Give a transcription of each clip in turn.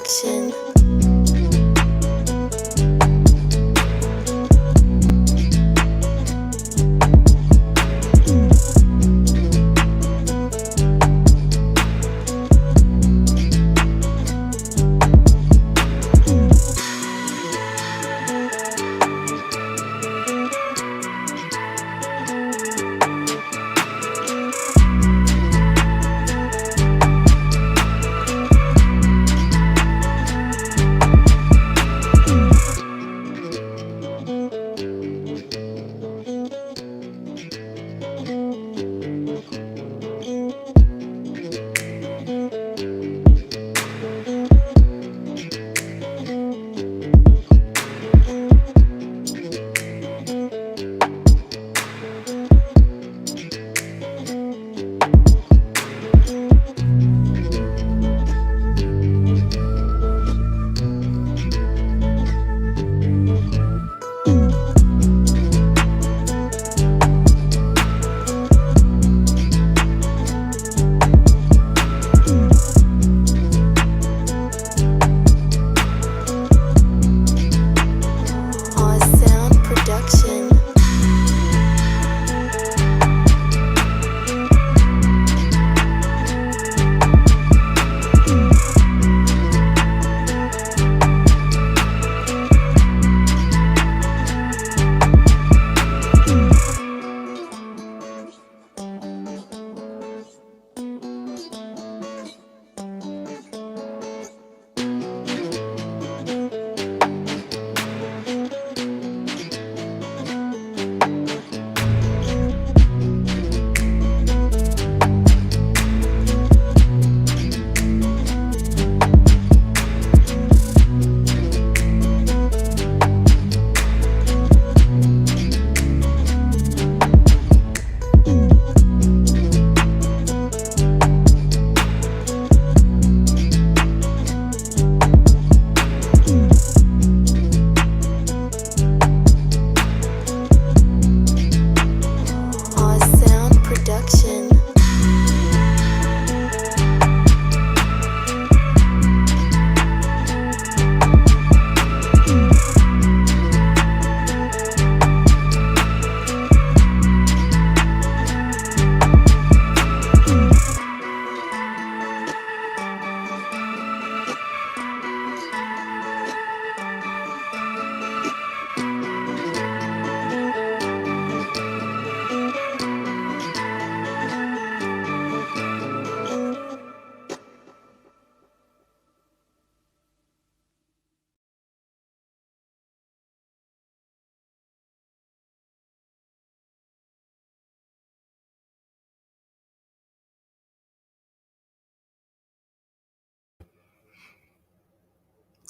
production.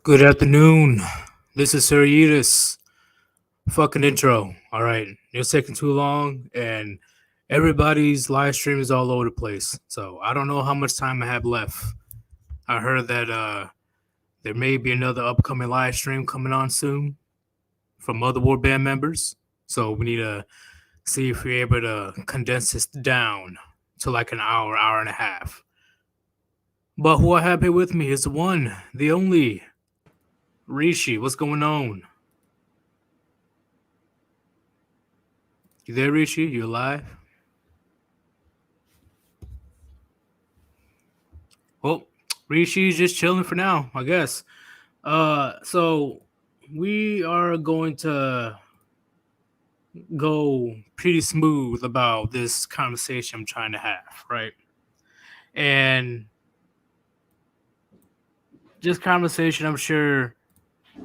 Good afternoon. This is Sir Yeetus. Fucking intro. All right. It's taking too long, and everybody's live stream is all over the place. So I don't know how much time I have left. I heard that there may be another upcoming live stream coming on soon from other Warband members. So we need to see if we're able to condense this down to like an hour, hour and a half. But who I have here with me is the one, the only Rishi. What's going on? You there, Rishi? You alive? Well, Rishi's just chilling for now, I guess. So we are going to go pretty smooth about this conversation I'm trying to have, right? And this conversation, I'm sure,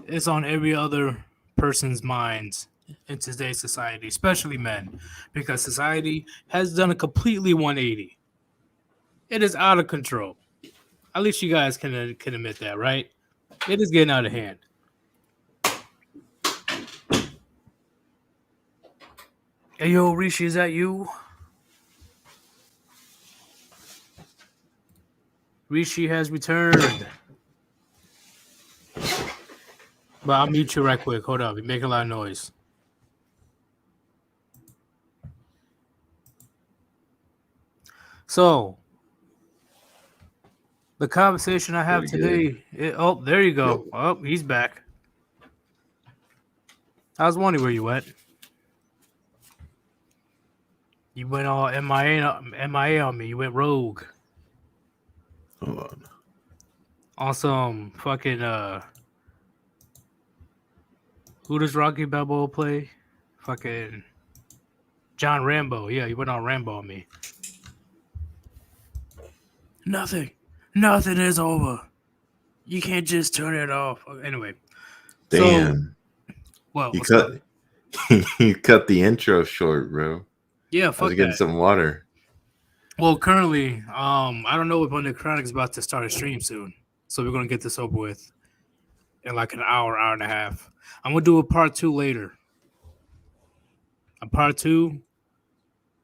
is on every other person's minds in today's society, especially men, because society has done a completely 180. It is out of control. At least you guys can admit that, right? It is getting out of hand. Hey, yo, Rishi, is that you? Rishi has returned. But I'll mute you right quick. Hold up. You're making a lot of noise. So, The conversation I have today. There you go. Yep. Oh, he's back. I was wondering where you went. You went all MIA on me. You went rogue Hold on. on some fucking who does Rocky Balboa play? Fucking John Rambo. Yeah, you went on Rambo on me. Nothing is over. You can't just turn it off. Anyway. Damn. So, well, You what's up? you cut the intro short, bro. Yeah, I was fuck getting that. some water. Well, currently, I don't know if Under Chronic is about to start a stream soon, so we're gonna get this over with in like an hour and a half. I'm gonna do a part 2 later. A part 2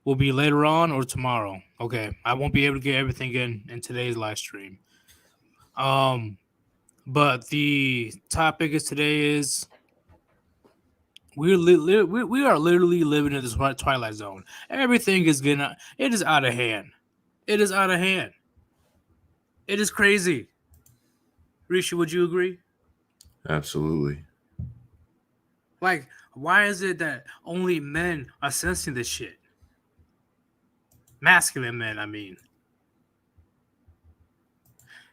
will be later on or tomorrow. Okay, I won't be able to get everything in today's live stream. But the topic is today is we are literally living in this Twilight Zone. Everything is it is out of hand. It is out of hand. It is crazy. Rishi, would you agree? Absolutely. Like, why is it that only men are sensing this shit? Masculine men, I mean.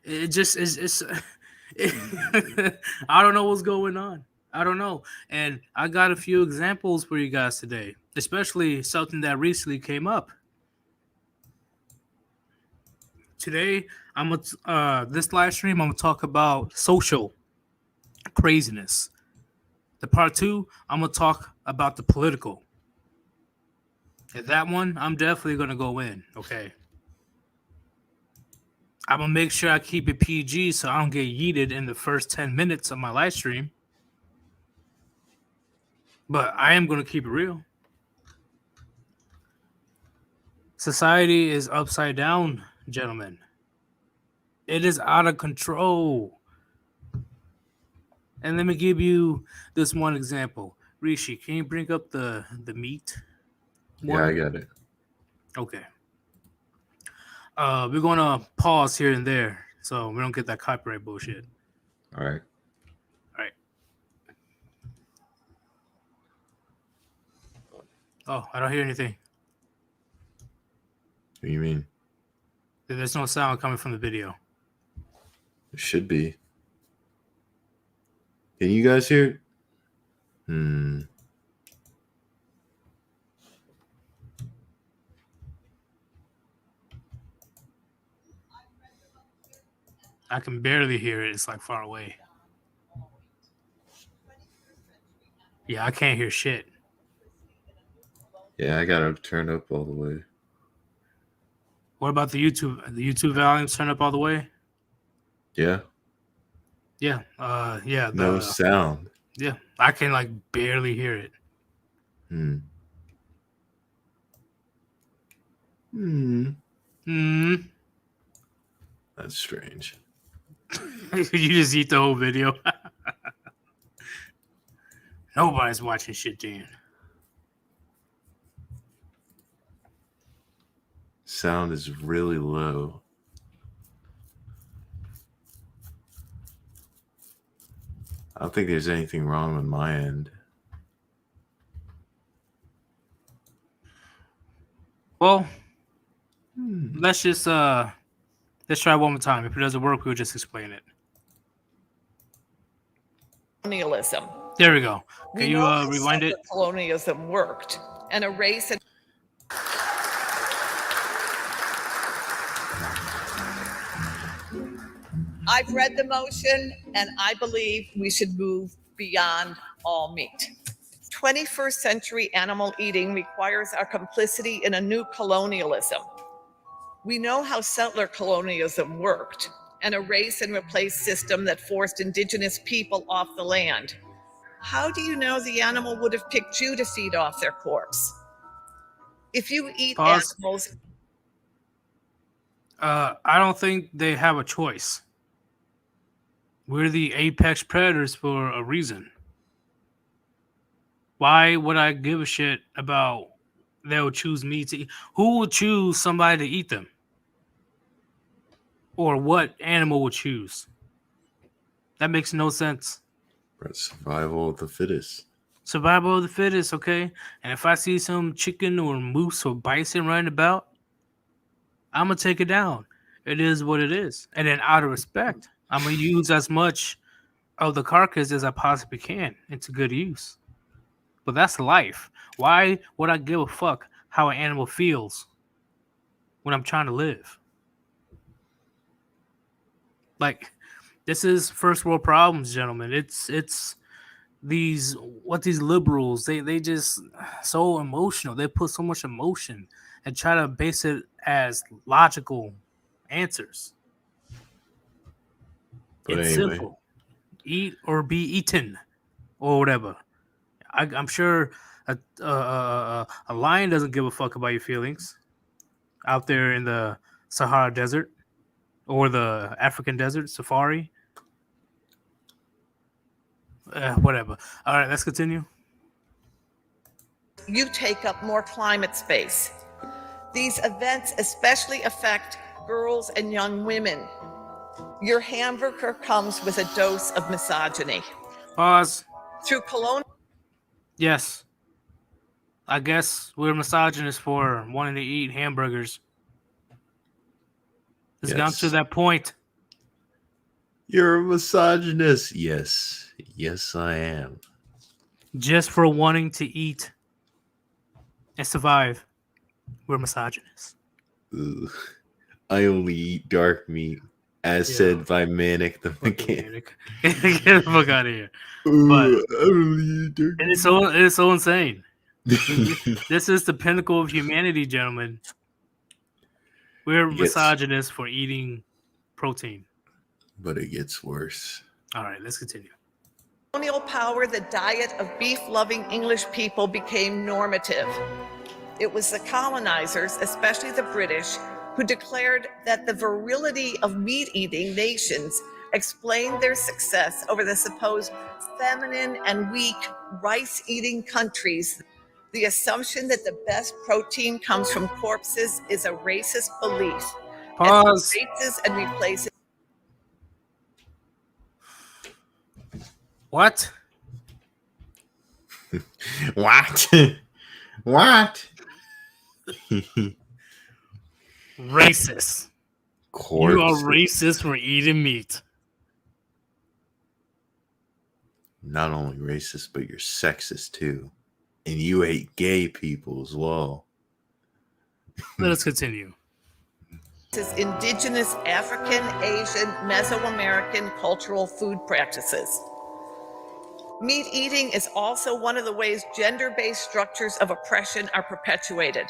It just is. I don't know what's going on. I don't know. And I got a few examples for you guys today, especially something that recently came up. Today, this live stream, I'm gonna talk about social craziness. The part 2, I'm gonna talk about the political. And that one, I'm definitely gonna go in. Okay. I'm gonna make sure I keep it PG so I don't get yeeted in the first 10 minutes of my live stream. But I am gonna keep it real. Society is upside down, gentlemen. It is out of control. And let me give you this one example. Rishi, can you bring up the meat? Yeah, I got it. Okay. We're gonna pause here and there so we don't get that copyright bullshit. All right. Oh, I don't hear anything. What do you mean? There's no sound coming from the video. There should be. Can you guys hear it? I can barely hear it. It's like far away. Yeah, I can't hear shit. Yeah, I gotta turn up all the way. What about the YouTube? The YouTube volumes turn up all the way? Yeah. Yeah. Yeah. No sound. Yeah, I can like barely hear it. That's strange. You just eat the whole video. Nobody's watching shit, Dan. Sound is really low. I don't think there's anything wrong on my end. Well, let's try one more time. If it doesn't work, we'll just explain it. Colonialism. There we go. Can you rewind it? Colonialism worked, and a race. I've read the motion, and I believe we should move beyond all meat. 21st century animal eating requires our complicity in a new colonialism. We know how settler colonialism worked, and a race and replace system that forced indigenous people off the land. How do you know the animal would have picked you to feed off their corpse? If you eat animals... I don't think they have a choice. We're the apex predators for a reason. Why would I give a shit about they'll choose me to eat? Who will choose somebody to eat them? or what animal would choose? That makes no sense. Survival of the fittest. Survival of the fittest, okay? And if I see some chicken or moose or bison running about, I'm going to take it down. It is what it is. And then out of respect, I'm going to use as much of the carcass as I possibly can into good use. But that's life. Why would I give a fuck how an animal feels when I'm trying to live? Like, this is first world problems, gentlemen. It's these liberals, they just so emotional. They put so much emotion and try to base it as logical answers. But It's anyway. simple. Eat or be eaten or whatever. I'm sure a lion doesn't give a fuck about your feelings out there in the Sahara Desert or the African Desert Safari. Whatever. All right, let's continue. You take up more climate space. These events especially affect girls and young women. Your hamburger comes with a dose of misogyny. Pause. Through colonial. Yes. I guess we're misogynists for wanting to eat hamburgers. It's gone to that point. You're a misogynist. Yes. Yes, I am. Just for wanting to eat and survive, we're misogynists. Ugh. I only eat dark meat, as said by Manic the Mechanic. Get the fuck out of here. But I only eat dark and it's so insane. This is the pinnacle of humanity, gentlemen. We're misogynists for eating protein. But it gets worse. All right, let's continue. Colonial power, the diet of beef-loving English people became normative. It was the colonizers, especially the British, who declared that the virility of meat-eating nations explained their success over the supposed feminine and weak rice-eating countries. The assumption that the best protein comes from corpses is a racist belief. Pause. Races and replaces. What? What? What? Racist. Corpse. You are racist for eating meat. Not only racist, but you're sexist too. And you hate gay people as well. Let us continue. This is indigenous African, Asian, Mesoamerican cultural food practices. Meat eating is also one of the ways gender-based structures of oppression are perpetuated.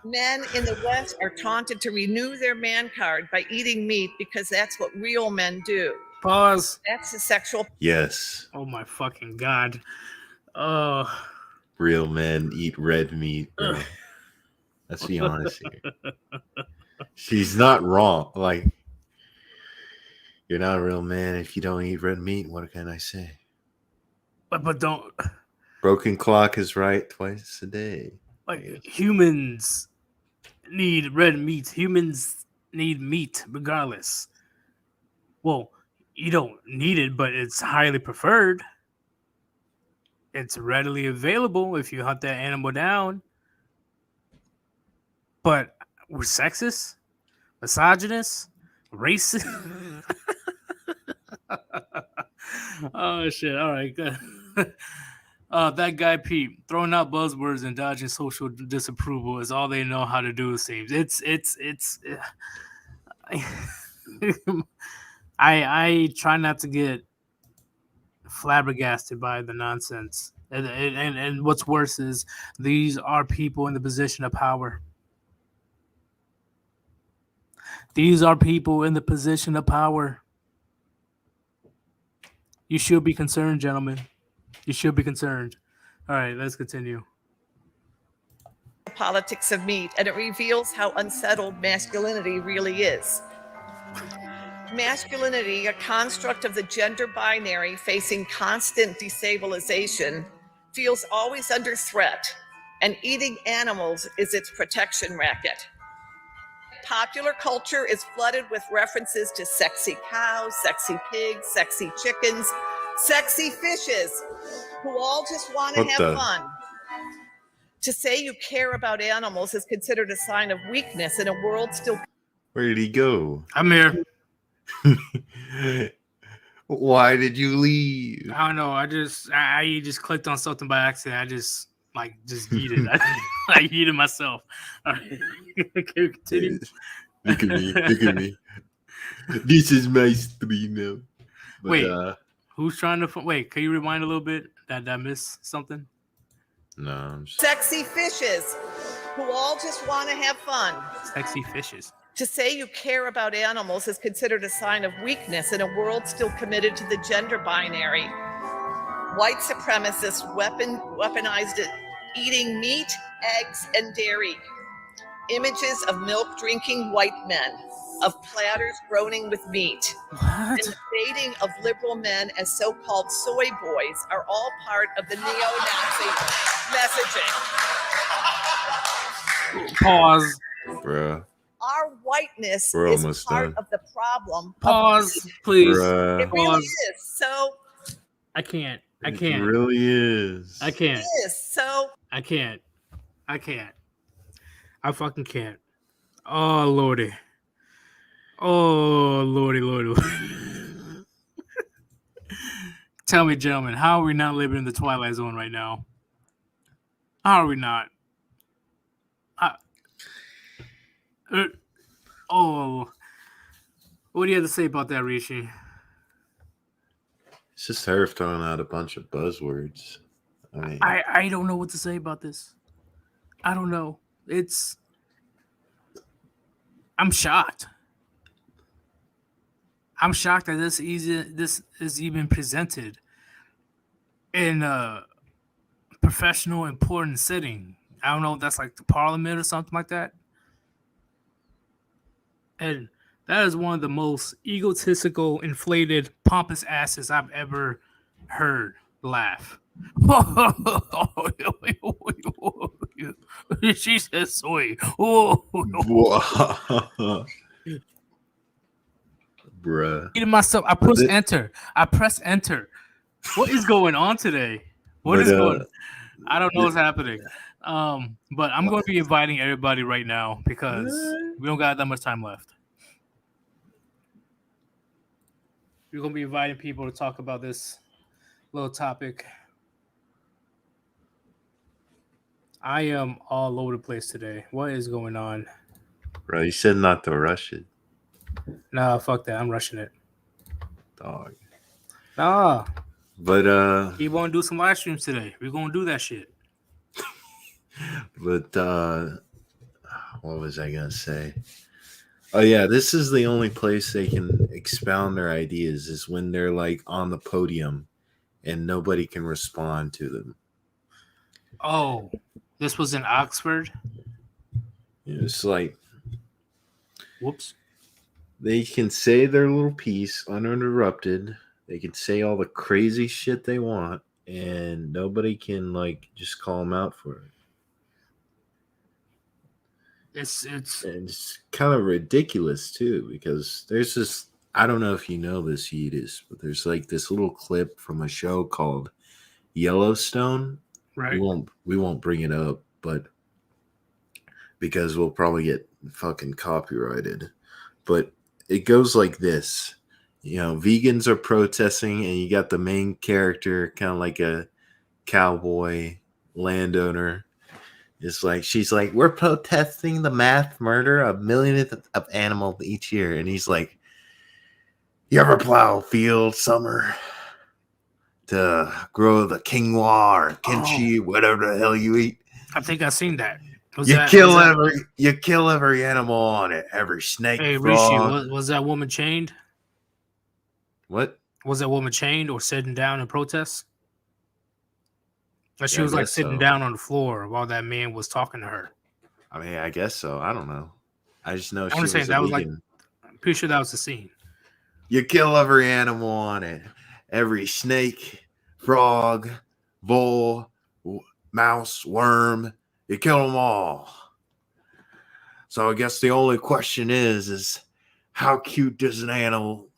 Men in the West are taunted to renew their man card by eating meat because that's what real men do. Pause. That's the sexual. Yes. Oh my fucking God. Real men eat red meat, bro. Let's be honest here. She's not wrong. Like, you're not a real man if you don't eat red meat. What can I say? But don't. Broken clock is right twice a day. Like, humans need red meat. Humans need meat regardless. Well, you don't need it, but it's highly preferred. It's readily available if you hunt that animal down. But we're sexist, misogynist, racist. Oh shit! All right, good. That guy Pete throwing out buzzwords and dodging social disapproval is all they know how to do. It seems I try not to get flabbergasted by the nonsense, and what's worse is these are people in the position of power. These are people in the position of power. You should be concerned, gentlemen. You should be concerned. All right, let's continue. Politics of meat, and it reveals how unsettled masculinity really is. Masculinity, a construct of the gender binary facing constant destabilization, feels always under threat, and eating animals is its protection racket. popular culture is flooded with references to sexy cows, sexy pigs, sexy chickens, sexy fishes, who all just want to What have the- fun. To say you care about animals is considered a sign of weakness in a world still. Where did he go? I'm here. Why did you leave? I don't know. I just clicked on something by accident. I just yeeted. I yeeted myself. All right. Can we continue? Look at me. Look at me. This is my stream now. But, Wait. Who's trying to wait? Can you rewind a little bit? Did I miss something? No, I'm just... Sexy fishes, who all just want to have fun. Sexy fishes. To say you care about animals is considered a sign of weakness in a world still committed to the gender binary. White supremacists weaponized it, eating meat, eggs, and dairy. Images of milk-drinking white men, of platters groaning with meat, and What? the baiting of liberal men as so-called soy boys are all part of the neo-Nazi messaging. Pause. Bruh. Our whiteness We're is almost part done. of the problem. Pause, please. Bruh. It really Pause. is. So I can't. I It can't. really is. I can't. it is. So I can't. I can't. I fucking can't. Oh lordy. Oh lordy, lordy. Tell me, gentlemen, how are we not living in the Twilight Zone right now? How are we not? Oh, what do you have to say about that, Rishi? It's just her throwing out a bunch of buzzwords. I mean, I don't know what to say about this. I don't know. I'm shocked. I'm shocked that this is even presented in a professional, important setting. I don't know if that's like the parliament or something like that. And that is one of the most egotistical, inflated, pompous asses I've ever heard laugh. She says soy. bruh. Eating myself. I press enter. What is going on today? What is going? I don't know what's happening. But I'm going to be inviting everybody right now because we don't got that much time left. We're going to be inviting people to talk about this little topic. I am all over the place today. What is going on? Bro, you said not to rush it, Nah, fuck that. I'm rushing it. dog. Nah. But You want to do some live streams today? We're going to do that shit. But what was I gonna say? Oh yeah, this is the only place they can expound their ideas is when they're like on the podium and nobody can respond to them. Oh, this was in Oxford? It's like Whoops. they can say their little piece uninterrupted. They can say all the crazy shit they want, and nobody can like just call them out for it. It's kind of ridiculous too, because there's this, I don't know if you know this, Yeetus, but there's like this little clip from a show called Yellowstone. right. We won't bring it up, but because we'll probably get fucking copyrighted. But it goes like this. You know, vegans are protesting, and you got the main character, kind of like a cowboy landowner. It's like, she's like, we're protesting the mass murder of millions of animals each year. And he's like, you ever plow a field summer to grow the quinoa or kimchi, whatever the hell you eat? I think I've seen that. You kill every animal on it, every snake. Hey, frog. Rishi, was that woman chained? What? Was that woman chained or sitting down in protest? Or she Yeah, I was like guess sitting so. down on the floor while that man was talking to her. I mean, I guess so. I don't know. I just know I'm she just saying was that a was like, vegan. I'm pretty sure that was the scene. You kill every animal on it, every snake, frog, vole, mouse, worm. You kill them all. So I guess the only question is how cute does an animal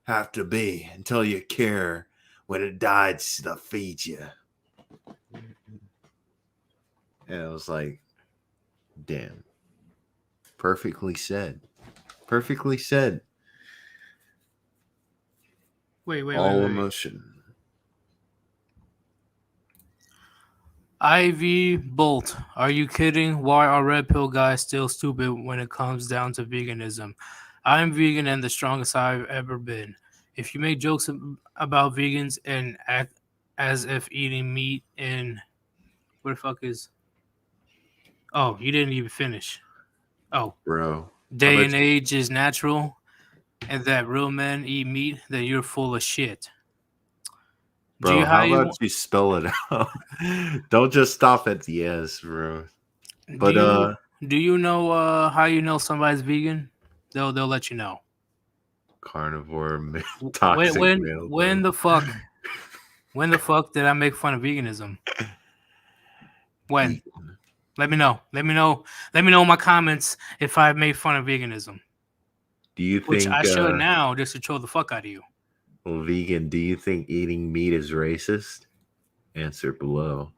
have to be until you care when it decides to feed you? And I was like, damn. Perfectly said. Perfectly said. Wait. All emotion. IV Bolt, are you kidding? Why are red pill guys still stupid when it comes down to veganism? I'm vegan and the strongest I've ever been. If you make jokes about vegans and act as if eating meat and what the fuck is? Oh, you didn't even finish. Oh, Bro. day and age is natural, and that real men eat meat, then you're full of shit. Bro, how about you spell it out? Don't just stop at the S, bro. But do you know how you know somebody's vegan? They'll let you know. Carnivore, toxic male. When the fuck did I make fun of veganism? When? Let me know. Let me know in my comments if I made fun of veganism. Do you think? Which I should now, just to troll the fuck out of you. Well, vegan, do you think eating meat is racist? Answer below.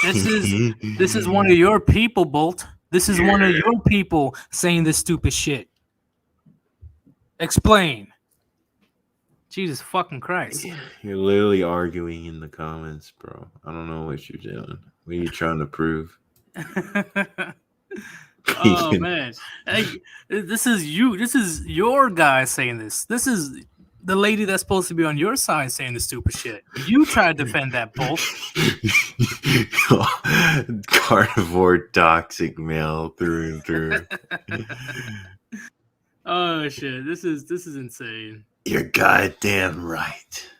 This is one of your people, Bolt. This is one of your people saying this stupid shit. Explain. Jesus fucking Christ. You're literally arguing in the comments, bro. I don't know what you're doing. What are you trying to prove? Oh man. Hey, this is you. This is your guy saying this. This is the lady that's supposed to be on your side saying the stupid shit. You try to defend that, Bolt. Carnivore toxic male through and through. Oh shit. This is insane. You're goddamn right.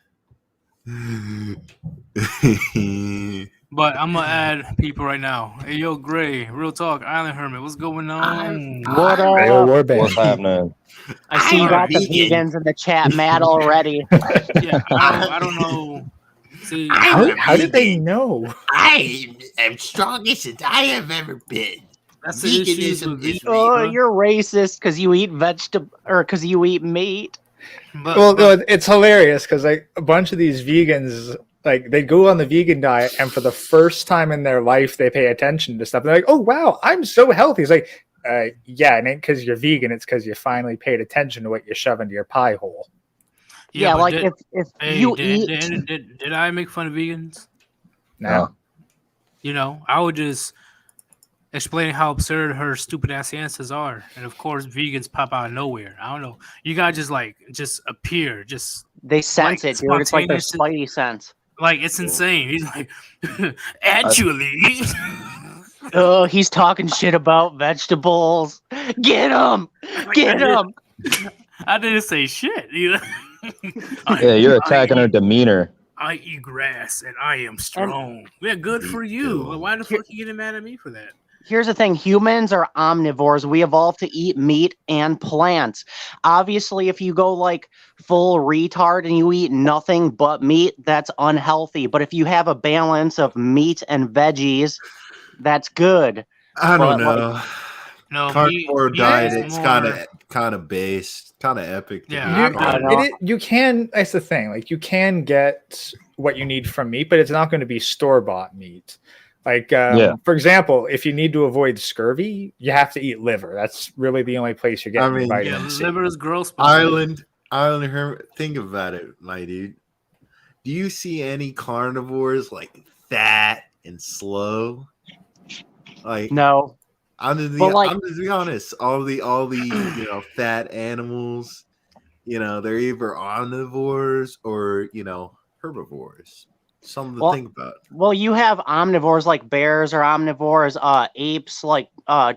But I'm gonna add people right now. Hey yo, Gray, real talk, Island Hermit, what's going on? What up? Hey, Warband. What's happening? I see you got the vegans in the chat mad already. Yeah, I don't know. See, How did they know? I am strongest as I have ever been. That's the issue with vegan. Oh, you're racist because you eat vegetable or because you eat meat. Well, it's hilarious because like a bunch of these vegans, like they go on the vegan diet, and for the first time in their life, they pay attention to stuff. They're like, "Oh wow, I'm so healthy." It's like, yeah, it ain't because you're vegan. It's because you finally paid attention to what you shove into your pie hole. Yeah, like if you eat. Did I make fun of vegans? No. You know, I would just explain how absurd her stupid ass answers are, and of course, vegans pop out of nowhere. I don't know. You guys just appear, they sense like, it, dude. It's like their spidey sense. Like it's insane. He's like, actually. Oh, he's talking shit about vegetables. Get him! Get him! I didn't say shit. You know? Yeah, you're attacking her demeanor. I eat grass and I am strong. Yeah, good for you. Why the fuck are you getting mad at me for that? Here's the thing. Humans are omnivores. We evolved to eat meat and plants. Obviously, if you go like full retard and you eat nothing but meat, that's unhealthy. But if you have a balance of meat and veggies, that's good. I don't know. Like, no, carnivore diet. It's kind of based, kind of epic. Yeah, you can. That's the thing. Like you can get what you need from meat, but it's not going to be store-bought meat. Like, for example, if you need to avoid scurvy, you have to eat liver. That's really the only place you're getting vitamin C. Liver is gross. Island Hermit, think about it, my dude. Do you see any carnivores like fat and slow? Like no. I'm just be honest. All the fat animals, they're either omnivores or herbivores. Something to think about. Well, you have omnivores like bears are omnivores. Apes like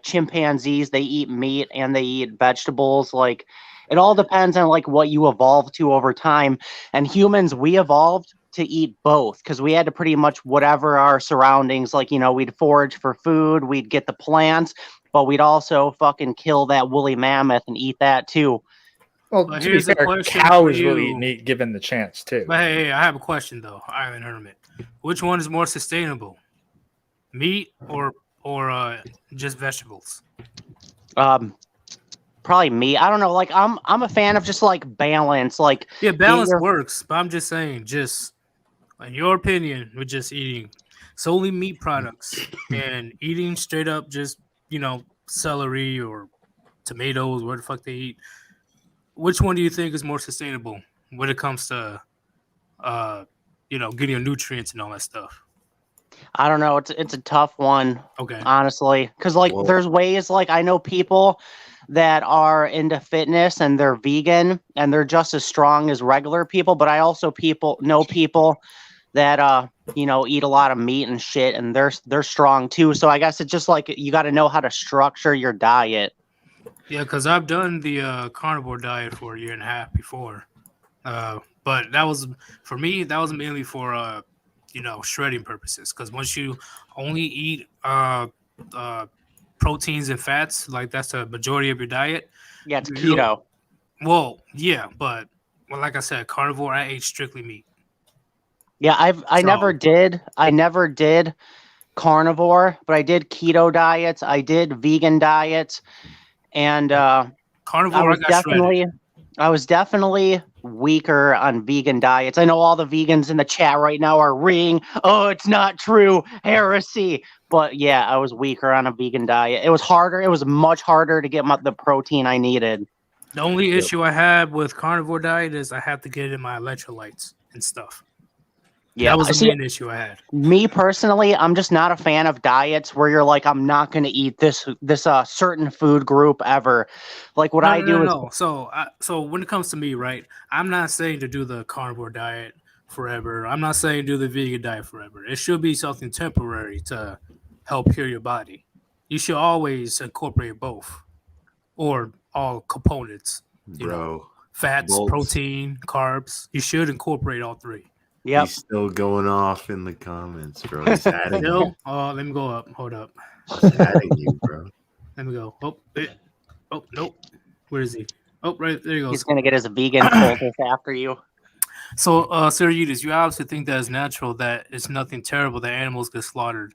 chimpanzees, they eat meat and they eat vegetables. Like it all depends on like what you evolve to over time. And humans, we evolved to eat both because we had to pretty much whatever our surroundings. Like we'd forage for food, we'd get the plants, but we'd also fucking kill that woolly mammoth and eat that too. Well, to be fair, cows will eat meat given the chance too. But hey, I have a question though, Iron Hermit. Which one is more sustainable, meat or just vegetables? Probably me. I don't know. Like I'm a fan of just like balance. Like Yeah, balance your- works, but I'm just saying, just in your opinion, with just eating solely meat products and eating straight up just, celery or tomatoes, what the fuck they eat, which one do you think is more sustainable when it comes to getting your nutrients and all that stuff? I don't know. It's a tough one, Okay. honestly, because like Well- there's ways. Like I know people that are into fitness and they're vegan and they're just as strong as regular people. But I also know people that eat a lot of meat and shit, and they're strong too. So I guess it's just like you got to know how to structure your diet. Yeah, because I've done the carnivore diet for a year and a half before. But that was, for me, that was mainly for, shredding purposes. Because once you only eat proteins and fats, like that's the majority of your diet. Yeah, it's You keto. Well, yeah, but like I said, carnivore, I ate strictly meat. Yeah, I never did carnivore, but I did keto diets. I did vegan diets, and Carnivore, I got shredded. I was definitely weaker on vegan diets. I know all the vegans in the chat right now are reading, "Oh, it's not true, heresy." But yeah, I was weaker on a vegan diet. It was harder. It was much harder to get the protein I needed. The only issue I had with carnivore diet is I have to get in my electrolytes and stuff. Yeah, that was the see, main issue I had. me personally, I'm just not a fan of diets where you're like, I'm not going to eat this certain food group ever. Like what I do is So when it comes to me, right, I'm not saying to do the carnivore diet forever. I'm not saying do the vegan diet forever. It should be something temporary to help heal your body. You should always incorporate both or all components. Bro, Fats, Bolts. protein, carbs. You should incorporate all three. Yep. He's still going off in the comments, bro. He's adding you. Still, let me go up. Hold up. He's adding you, bro. Let me go. Oh, nope. Where is he? Oh, right there he goes. He's going to get his vegan poultice after you. So, Sir Yeetus, you obviously think that it's natural, that it's nothing terrible that animals get slaughtered.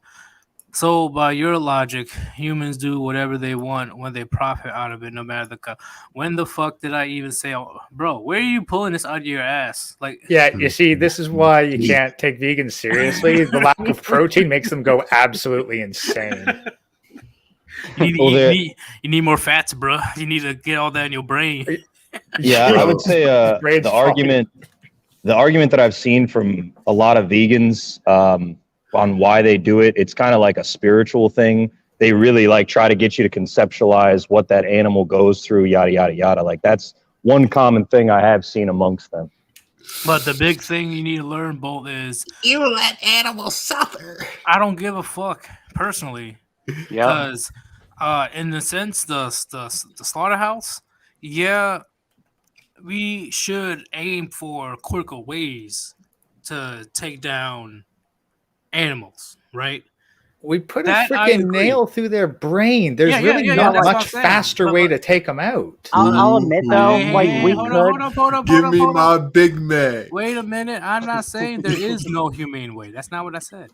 So, by your logic, humans do whatever they want when they profit out of it, no matter the cost. When the fuck did I even say, bro, where are you pulling this out of your ass? Like, Yeah, you see, this is why you can't take vegans seriously. The lack of protein makes them go absolutely insane. you need more fats, bro. You need to get all that in your brain. Yeah, I would say Brain's the argument that I've seen from a lot of vegans on why they do it, it's kind of like a spiritual thing. They really like try to get you to conceptualize what that animal goes through, yada yada yada. Like that's one common thing I have seen amongst them. But the big thing you need to learn, Bolt, is You let animals suffer. I don't give a fuck personally. Yeah. Because in the sense, the slaughterhouse, yeah, we should aim for quicker ways to take down animals, right? We put That a I freaking agree. nail through their brain. There's really yeah, not that's what much I'm saying. faster But- way but- to take them out. I'll admit though, like we hold could. up, Give me my Big Mac. Wait a minute. I'm not saying there is no humane way. That's not what I said.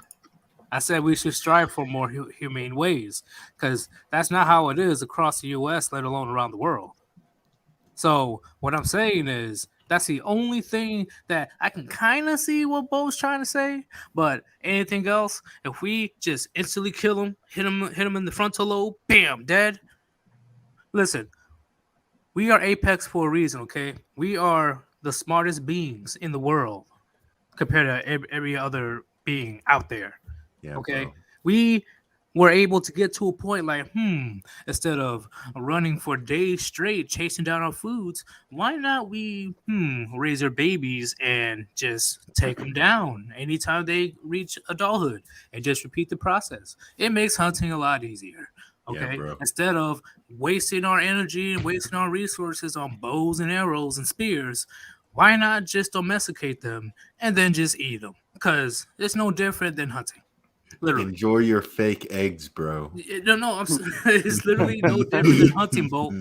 I said we should strive for more humane ways, because that's not how it is across the U.S., let alone around the world. So what I'm saying is that's the only thing that I can kind of see what Bo's trying to say. But anything else, if we just instantly kill him, hit him in the frontal lobe, bam, dead. Listen, we are apex for a reason, okay? We are the smartest beings in the world compared to every other being out there. Yeah, Okay, bro. we were able to get to a point like, instead of running for days straight chasing down our foods, why not we raise our babies and just take them down anytime they reach adulthood and just repeat the process? It makes hunting a lot easier. Yeah, Okay, bro. instead of wasting our energy and wasting our resources on bows and arrows and spears, why not just domesticate them and then just eat them? Because it's no different than hunting. Literally. Enjoy your fake eggs, bro. No, it's literally no different than hunting, Bolt.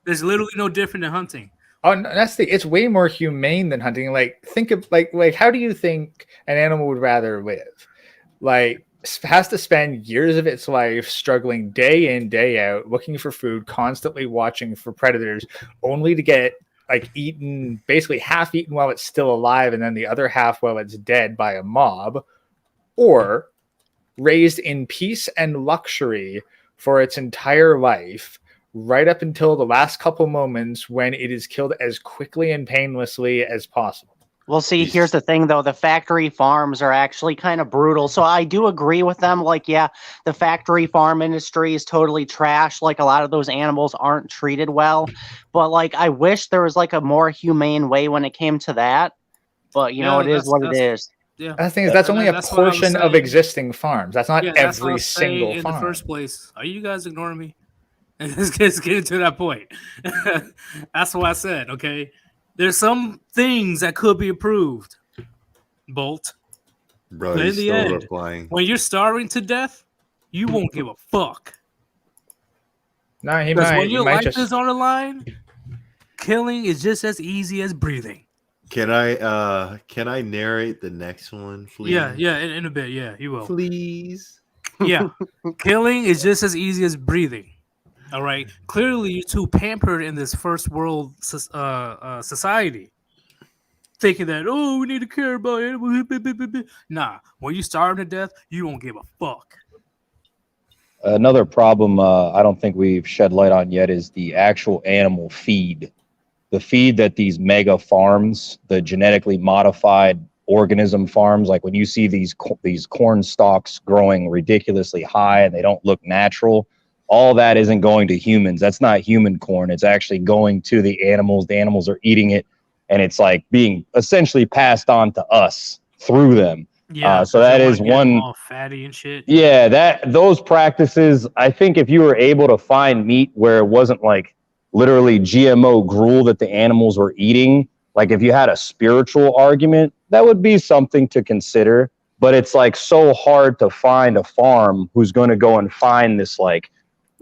There's literally no different than hunting. Oh, no, it's way more humane than hunting. Like, think of like how do you think an animal would rather live? Like has to spend years of its life struggling day in, day out, looking for food, constantly watching for predators, only to get like eaten, basically half eaten while it's still alive, and then the other half while it's dead by a mob, or raised in peace and luxury for its entire life, right up until the last couple moments when it is killed as quickly and painlessly as possible. Well, see, here's the thing, though. The factory farms are actually kind of brutal. So I do agree with them. Like, yeah, the factory farm industry is totally trash. Like, a lot of those animals aren't treated well. But, like, I wish there was, like, a more humane way when it came to that. But, you know, it is what it is. Yeah. The thing is, that's only a That's what I was portion of saying. existing farms. That's not Yeah, that's what I every was saying single in farm. the first place. Are you guys ignoring me? Let's get to that point. That's what I said, okay? There's some things that could be improved, Bolt. Bro, But in he's the still end, replying. when you're starving to death, you won't give a fuck. No, he Because might. when He your might life just. is on the line, killing is just as easy as breathing. Can I narrate the next one, please? Yeah, in a bit. Yeah, you will. Please. Yeah, killing is just as easy as breathing. All right. Clearly, you're too pampered in this first world society, thinking that we need to care about animals. Nah, when you starve to death, you won't give a fuck. Another problem I don't think we've shed light on yet is the actual animal feed. The feed that these mega farms, the genetically modified organism farms, like when you see these corn stalks growing ridiculously high and they don't look natural, all that isn't going to humans. That's not human corn. It's actually going to the animals. The animals are eating it, and it's like being essentially passed on to us through them. Yeah. So that is one. All fatty and shit. Yeah, those practices. I think if you were able to find meat where it wasn't like literally GMO gruel that the animals were eating, like if you had a spiritual argument, that would be something to consider. But it's like so hard to find a farm who's going to go and find this like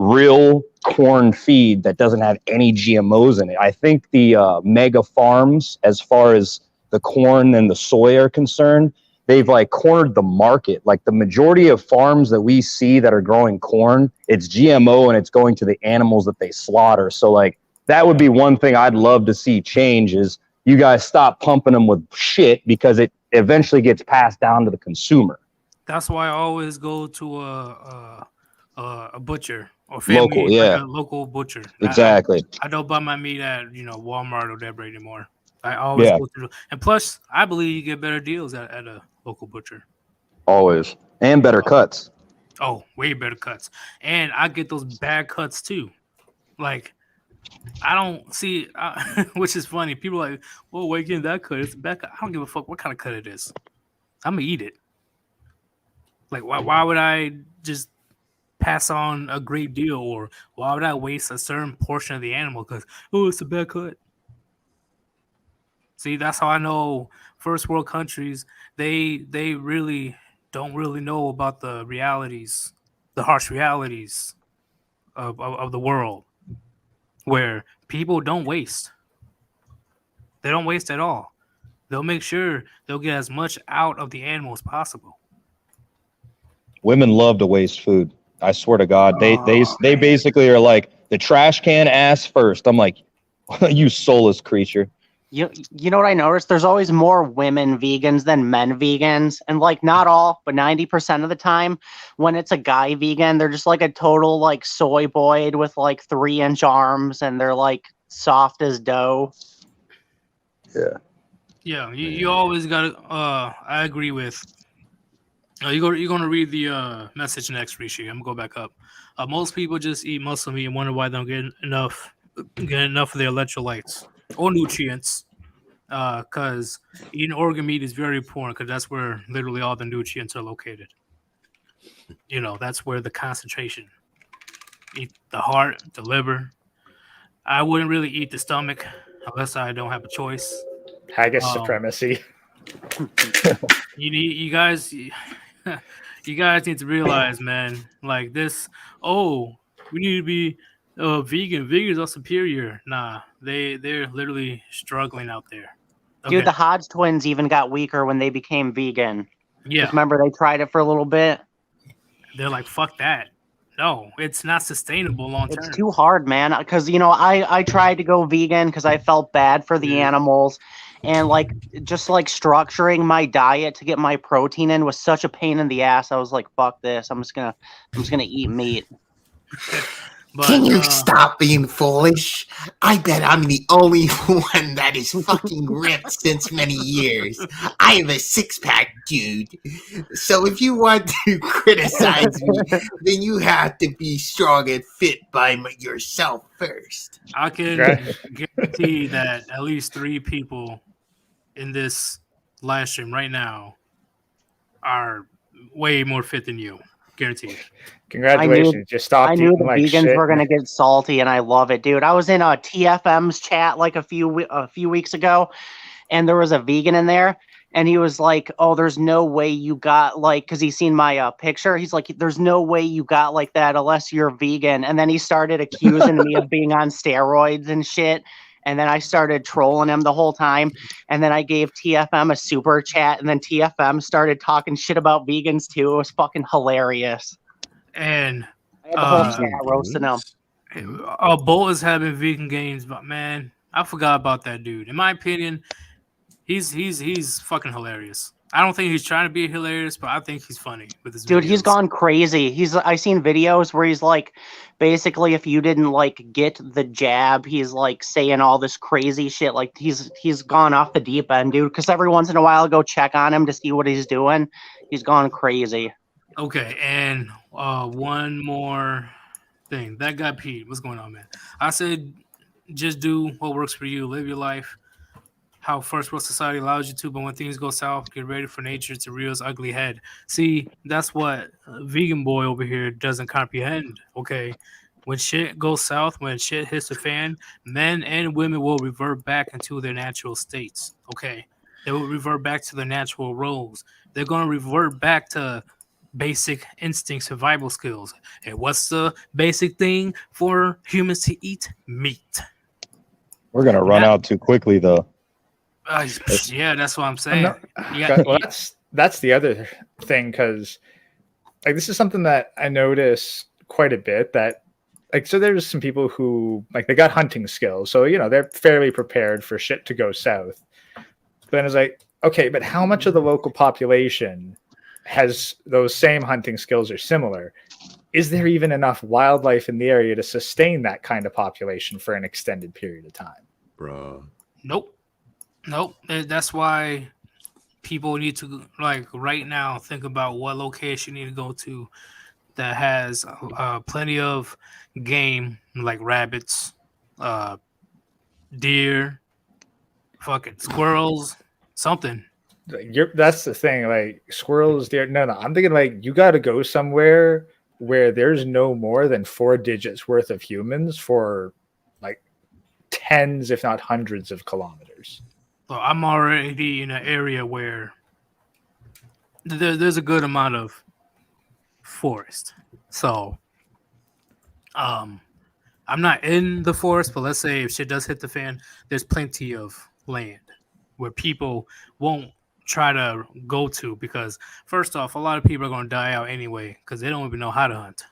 real corn feed that doesn't have any GMOs in it. I think the mega farms, as far as the corn and the soy are concerned, they've like cornered the market. Like the majority of farms that we see that are growing corn, it's GMO and it's going to the animals that they slaughter. So like that would be one thing I'd love to see change is you guys stop pumping them with shit because it eventually gets passed down to the consumer. That's why I always go to a butcher or family, Local, yeah. like a local butcher. Exactly. I don't buy my meat at Walmart or whatever anymore. I always go through, and plus, I believe you get better deals at a local butcher. Always. And better cuts. Oh, way better cuts. And I get those bad cuts too. Like, I don't see, which is funny. People are like, well, why getting that cut? It's a bad cut. I don't give a fuck what kind of cut it is. I'm going to eat it. Like, why would I just pass on a great deal? Or why would I waste a certain portion of the animal because, it's a bad cut? See, that's how I know first world countries, they really don't really know about the realities, the harsh realities of the world, where people don't waste. They don't waste at all. They'll make sure they'll get as much out of the animal as possible. Women love to waste food. I swear to God, they basically are like the trash can ass first. I'm like, you soulless creature. You know what I noticed? There's always more women vegans than men vegans. And like not all, but 90% of the time when it's a guy vegan, they're just like a total like soy boy with like 3-inch arms and they're like soft as dough. Yeah. Yeah, you always gotta I agree with you're gonna read the message next, Rishi. I'm gonna go back up. Most people just eat muscle meat and wonder why they don't get enough of their electrolytes or nutrients, because eating organ meat is very important because that's where literally all the nutrients are located. That's where the concentration. Eat the heart, the liver. I wouldn't really eat the stomach unless I don't have a choice. Haggis supremacy. You guys need to realize, man, like this. Oh, we need to be vegan. Vegans are superior. Nah, they're literally struggling out there. Okay. Dude, the Hodge twins even got weaker when they became vegan. Yeah. Just remember they tried it for a little bit. they're like, fuck that. No, it's not sustainable long term. It's too hard, man. Because I tried to go vegan because I felt bad for the animals, and like just like structuring my diet to get my protein in was such a pain in the ass. I was like, fuck this. I'm just gonna eat meat. But, Can you stop being foolish? I bet I'm the only one that is fucking ripped since many years. I am a six-pack dude. So if you want to criticize me, then you have to be strong and fit by yourself first. I can guarantee that at least 3 people in this live stream right now are way more fit than you. Guaranteed. Congratulations. You stopped I knew eating the like vegans shit. were gonna get salty, and I love it, dude. I was in a TFM's chat like a few weeks ago, and there was a vegan in there, and he was like, "Oh, there's no way you got like," because he's seen my picture. He's like, "There's no way you got like that unless you're vegan." And then he started accusing me of being on steroids and shit. And then I started trolling him the whole time. And then I gave TFM a super chat, and then TFM started talking shit about vegans too. It was fucking hilarious. And I had the whole chat roasting him. Bolt is having vegan games, but man, I forgot about that dude. In my opinion, he's fucking hilarious. I don't think he's trying to be hilarious, but I think he's funny with his Dude, videos. he's gone crazy. I seen videos where he's like, basically, if you didn't like get the jab, he's like saying all this crazy shit. Like he's gone off the deep end, dude. Because every once in a while, I go check on him to see what he's doing. He's gone crazy. Okay, and one more thing. That guy Pete, what's going on, man? I said, just do what works for you. Live your life how first world society allows you to, but when things go south, get ready for nature to rear its ugly head. See, that's what vegan boy over here doesn't comprehend. Okay, when shit goes south, when shit hits the fan, men and women will revert back into their natural states. Okay, they will revert back to their natural roles. They're going to revert back to basic instinct survival skills. And what's the basic thing for humans to eat? Meat. We're gonna run out too quickly, though. Yeah, that's what I'm saying. Well, that's the other thing, because like this is something that I notice quite a bit. That like, so there's some people who like they got hunting skills, so they're fairly prepared for shit to go south. But then it's like, okay, but how much of the local population has those same hunting skills or similar? Is there even enough wildlife in the area to sustain that kind of population for an extended period of time? Bro. Nope. That's why people need to, like, right now think about what location you need to go to that has plenty of game, like rabbits, deer, fucking squirrels, something. That's the thing, like squirrels, deer. No, I'm thinking like you got to go somewhere where there's no more than 4 digits worth of humans for like tens, if not hundreds of kilometers. So I'm already in an area where there's a good amount of forest. So I'm not in the forest, but let's say if shit does hit the fan, there's plenty of land where people won't try to go to, because first off, a lot of people are going to die out anyway because they don't even know how to hunt.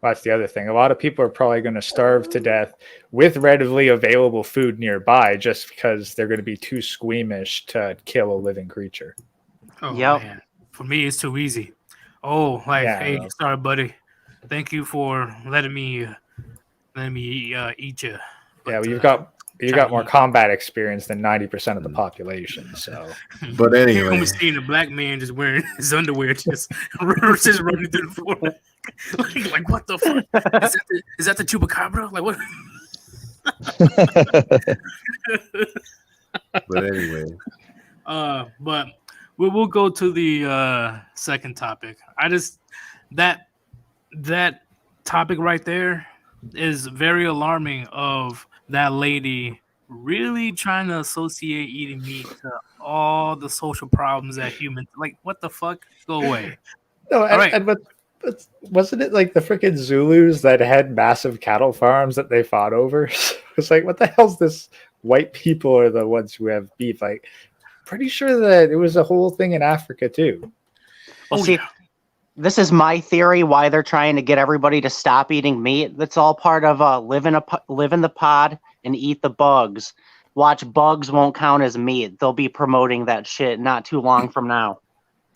That's the other thing. A lot of people are probably going to starve to death with readily available food nearby just because they're going to be too squeamish to kill a living creature. Oh, man. For me, it's too easy. Oh, like, hey, sorry, buddy. Thank you for letting me eat you. But, yeah, well, you got more combat experience than 90% of the population. So, but anyway, when we seen a black man just wearing his underwear, just running through the floor. like what the fuck? Is that the chupacabra? Like what? But anyway, but we'll go to the second topic. That topic right there is very alarming. Of that lady really trying to associate eating meat to all the social problems that humans, like, what the fuck? Go away. No, and wasn't it like the freaking Zulus that had massive cattle farms that they fought over? It's like, what the hell's this? White people are the ones who have beef. Like, pretty sure that it was a whole thing in Africa too. Well, see, This is my theory why they're trying to get everybody to stop eating meat. That's all part of live in the pod and eat the bugs. Watch, bugs won't count as meat. They'll be promoting that shit not too long from now.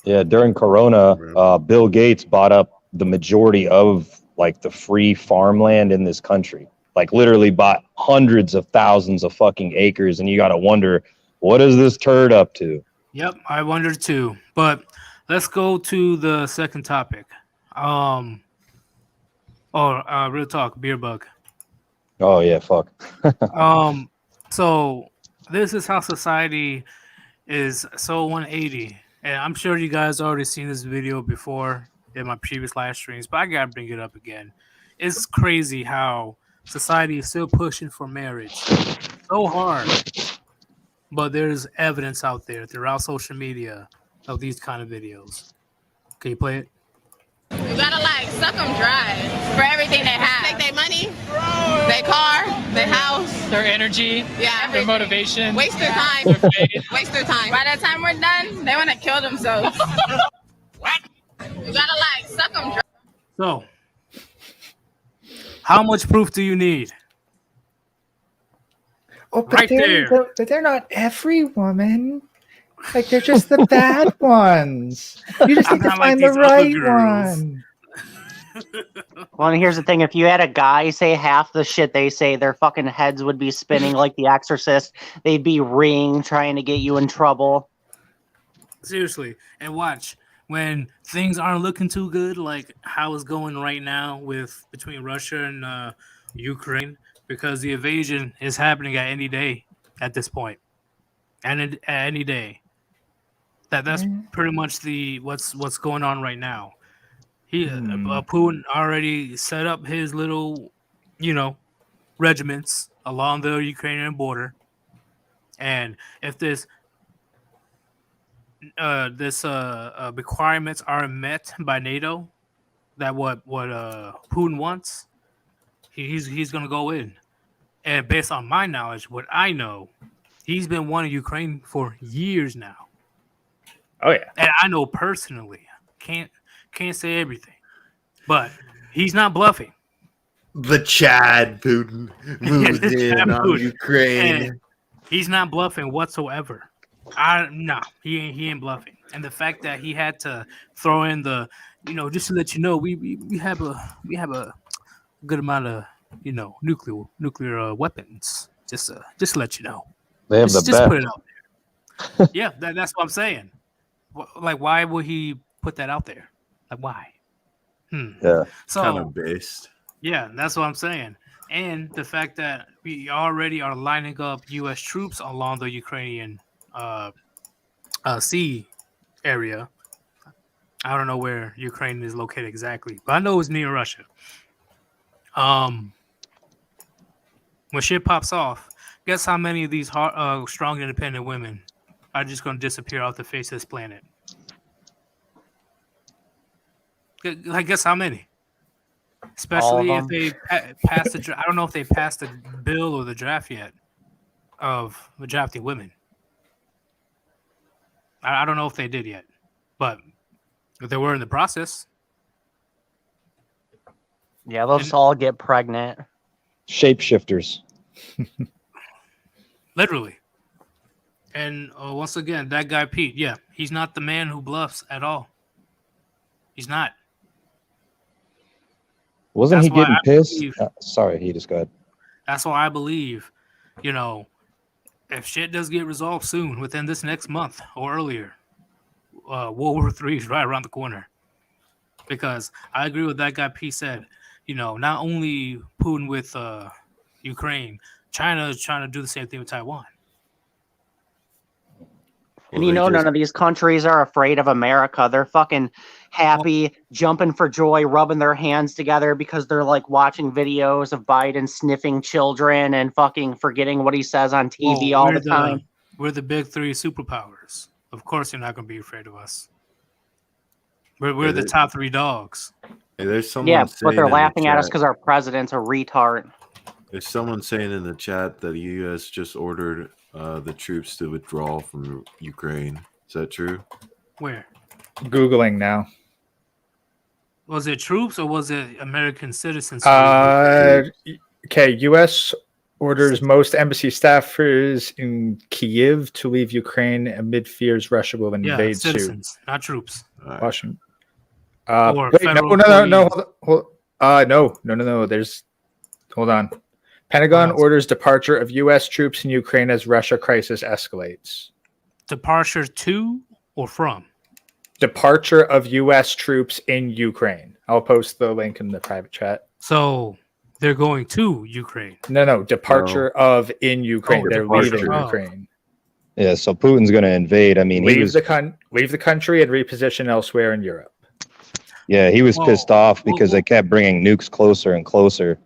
Yeah, during Corona, Bill Gates bought up the majority of like the free farmland in this country. Like literally bought hundreds of thousands of fucking acres, and you got to wonder, what is this turd up to? Yep, I wondered too. But let's go to the second topic. Real talk, beer bug. Oh yeah, fuck. So this is how society is so 180, and I'm sure you guys already seen this video before in my previous live streams, but I gotta bring it up again. It's crazy how society is still pushing for marriage so hard, but there's evidence out there throughout social media of these kind of videos. Can you play it? You gotta like suck them dry for everything they have. Take their money, their car, their house, their energy, their motivation, waste their time, waste their time. By the time we're done, they want to kill themselves. What? You gotta like suck them dry. So, how much proof do you need? Oh, but Right there. they're not every woman. Like they're just the bad ones. You just need to not like find the these other right girls. one. Well, and here's the thing: if you had a guy say half the shit they say, their fucking heads would be spinning like The Exorcist. They'd be ring trying to get you in trouble. Seriously, and watch when things aren't looking too good, like how it's going right now with between Russia and Ukraine, because the invasion is happening at any day at this point, and at any day. That's pretty much what's going on right now. Putin already set up his little, regiments along the Ukrainian border, and if this requirements are met by NATO, that what Putin wants, he's gonna go in. And based on my knowledge, what I know, he's been wanting Ukraine for years now. Oh yeah, and I know personally, can't say everything, but he's not bluffing. The Chad Putin moved in on Putin. Ukraine. And he's not bluffing whatsoever. He ain't bluffing. And the fact that he had to throw in the, just to let you know, we have a good amount of nuclear weapons. Just to let you know. They have just the best. Put it out there. Yeah, that's what I'm saying. Like, why would he put that out there? Like, why? Yeah, so kind of based. Yeah, that's what I'm saying. And the fact that we already are lining up U.S. troops along the Ukrainian sea area. I don't know where Ukraine is located exactly, but I know it's near Russia. When shit pops off, guess how many of these strong, independent women are just going to disappear off the face of this planet? I guess how many? Especially if they pass the I don't know if they passed the bill or the draft yet of drafting women. I don't know if they did yet, but if they were in the process. Yeah, they'll just all get pregnant. Shapeshifters. Literally. And once again, that guy Pete, he's not the man who bluffs at all. He's not. Wasn't he getting pissed? Sorry, he just got. That's why I believe, if shit does get resolved soon, within this next month or earlier, World War III is right around the corner. Because I agree with that guy Pete said, not only Putin with Ukraine, China is trying to do the same thing with Taiwan. And none of these countries are afraid of America. They're fucking happy, jumping for joy, rubbing their hands together because they're like watching videos of Biden sniffing children and fucking forgetting what he says on TV all the time. We're the big three superpowers. Of course, you're not going to be afraid of us. We're the top three dogs. Hey, there's someone but they're laughing at us because our president's a retard. There's someone saying in the chat that the U.S. just ordered the troops to withdraw from Ukraine. Is that true? Where? Googling now. Was it troops or was it American citizens? Okay, U.S. orders most embassy staffers in Kyiv to leave Ukraine amid fears Russia will invade soon. Citizens, not troops. Washington. Or Wait, federal no. No. There's, hold on. Pentagon orders departure of U.S. troops in Ukraine as Russia crisis escalates. Departure to or from? Departure of U.S. troops in Ukraine. I'll post the link in the private chat. So they're going to Ukraine. No. Departure of in Ukraine. They're leaving departure. Ukraine. Yeah, so Putin's going to invade. I mean, leave the country and reposition elsewhere in Europe. Yeah, he was pissed off because they kept bringing nukes closer and closer.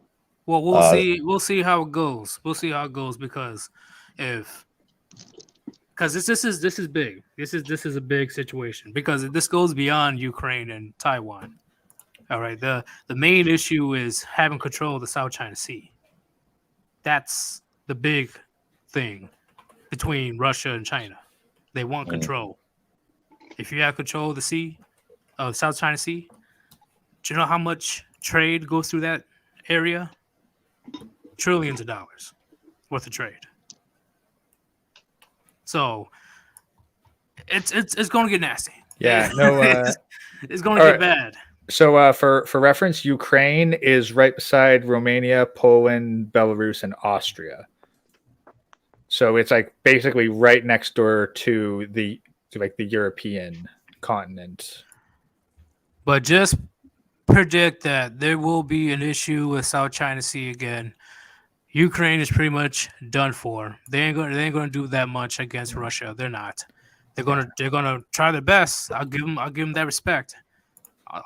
Well, we'll see. We'll see how it goes. We'll see how it goes because this is big. This is a big situation because this goes beyond Ukraine and Taiwan. All right. The main issue is having control of the South China Sea. That's the big thing between Russia and China. They want control. If you have control of the sea, of South China Sea, do you know how much trade goes through that area? Trillions of dollars worth of trade. So it's going to get nasty. Yeah, no, it's going to get bad. So for reference, Ukraine is right beside Romania, Poland, Belarus, and Austria. So it's like basically right next door to the European continent. But just predict that there will be an issue with South China Sea again. Ukraine is pretty much done for. They ain't gonna do that much against Russia. They're not. They're gonna try their best. I'll give them that respect.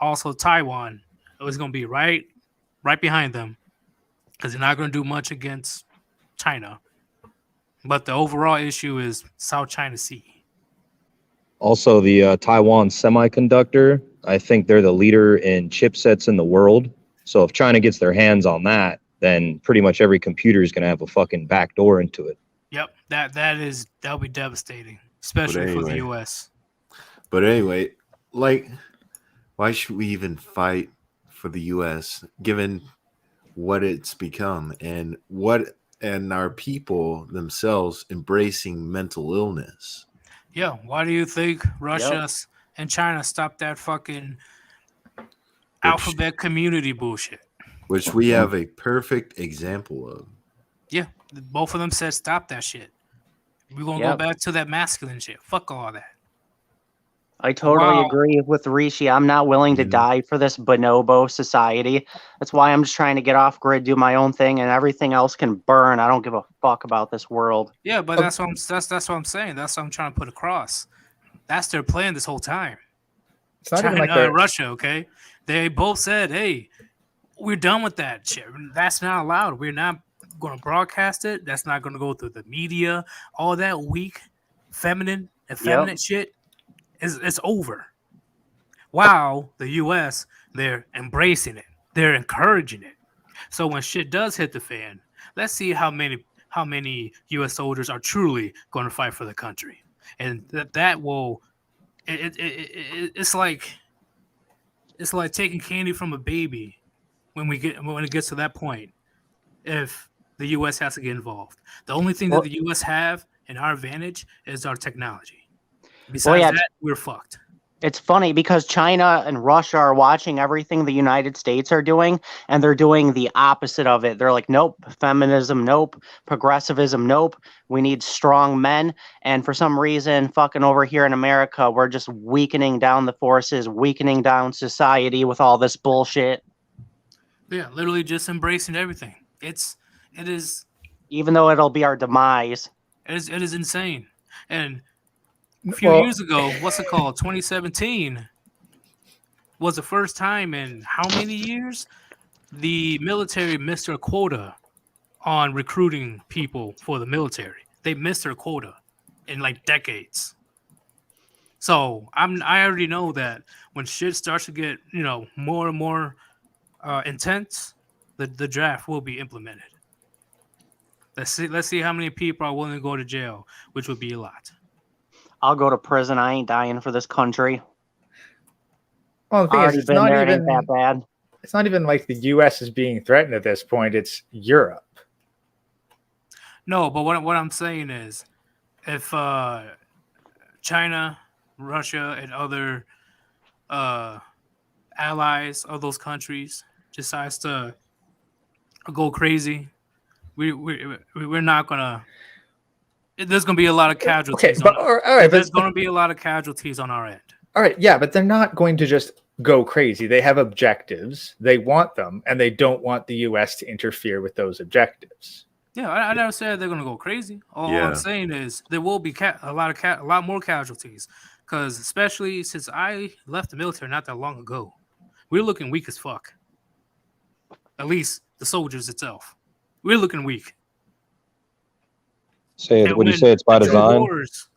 Also, Taiwan is gonna be right behind them because they're not gonna do much against China. But the overall issue is South China Sea. Also, the Taiwan Semiconductor, I think they're the leader in chipsets in the world. So if China gets their hands on that, then pretty much every computer is going to have a fucking back door into it. Yep, that'll be devastating, especially for the U.S. But anyway, like, why should we even fight for the U.S. given what it's become and our people themselves embracing mental illness? Yeah, why do you think Russia and China stopped that fucking alphabet community bullshit? Which we have a perfect example of. Yeah, both of them said stop that shit. We're going to go back to that masculine shit. Fuck all that. I totally agree with Rishi. I'm not willing to die for this bonobo society. That's why I'm just trying to get off grid, do my own thing, and everything else can burn. I don't give a fuck about this world. Yeah, but that's what I'm saying. That's what I'm trying to put across. That's their plan this whole time. It's not China even like and Russia, okay? They both said, hey, we're done with that shit. That's not allowed. We're not going to broadcast it. That's not going to go through the media. All that weak, feminine shit. It's over. While the U.S., they're embracing it. They're encouraging it. So when shit does hit the fan, let's see how many U.S. soldiers are truly going to fight for the country. And that will it's like taking candy from a baby when it gets to that point. If the U.S. has to get involved, the only thing that the U.S. have in our advantage is our technology. Besides that, we're fucked. It's funny because China and Russia are watching everything the United States are doing, and they're doing the opposite of it. They're like, nope, feminism, nope, progressivism, nope. We need strong men. And for some reason, fucking over here in America, we're just weakening down the forces, weakening down society with all this bullshit. Yeah, literally just embracing everything. It is, even though it'll be our demise. It is insane. And a few years ago, 2017 was the first time in how many years the military missed their quota on recruiting people for the military. They missed their quota in like decades. So I already know that when shit starts to get more and more intense, the draft will be implemented. Let's see how many people are willing to go to jail, which would be a lot. I'll go to prison. I ain't dying for this country. Well, the thing is, Already it's been not there. It even ain't that bad. it's not even like the U.S. is being threatened at this point. It's Europe. No, but what I'm saying is, if China, Russia, and other allies of those countries decides to go crazy, we're not gonna. There's gonna be a lot of Okay, casualties. but all right, There's but gonna be a lot of casualties on our end. all right, yeah, but they're not going to just go crazy. They have objectives. They want them, and they don't want the U.S. to interfere with those objectives. Yeah, I never said they're gonna go crazy. All Yeah. I'm saying is there will be a lot more casualties, because especially since I left the military not that long ago, we're looking weak as fuck. At least the soldiers itself, we're looking weak. Would you say it's by design? Wars,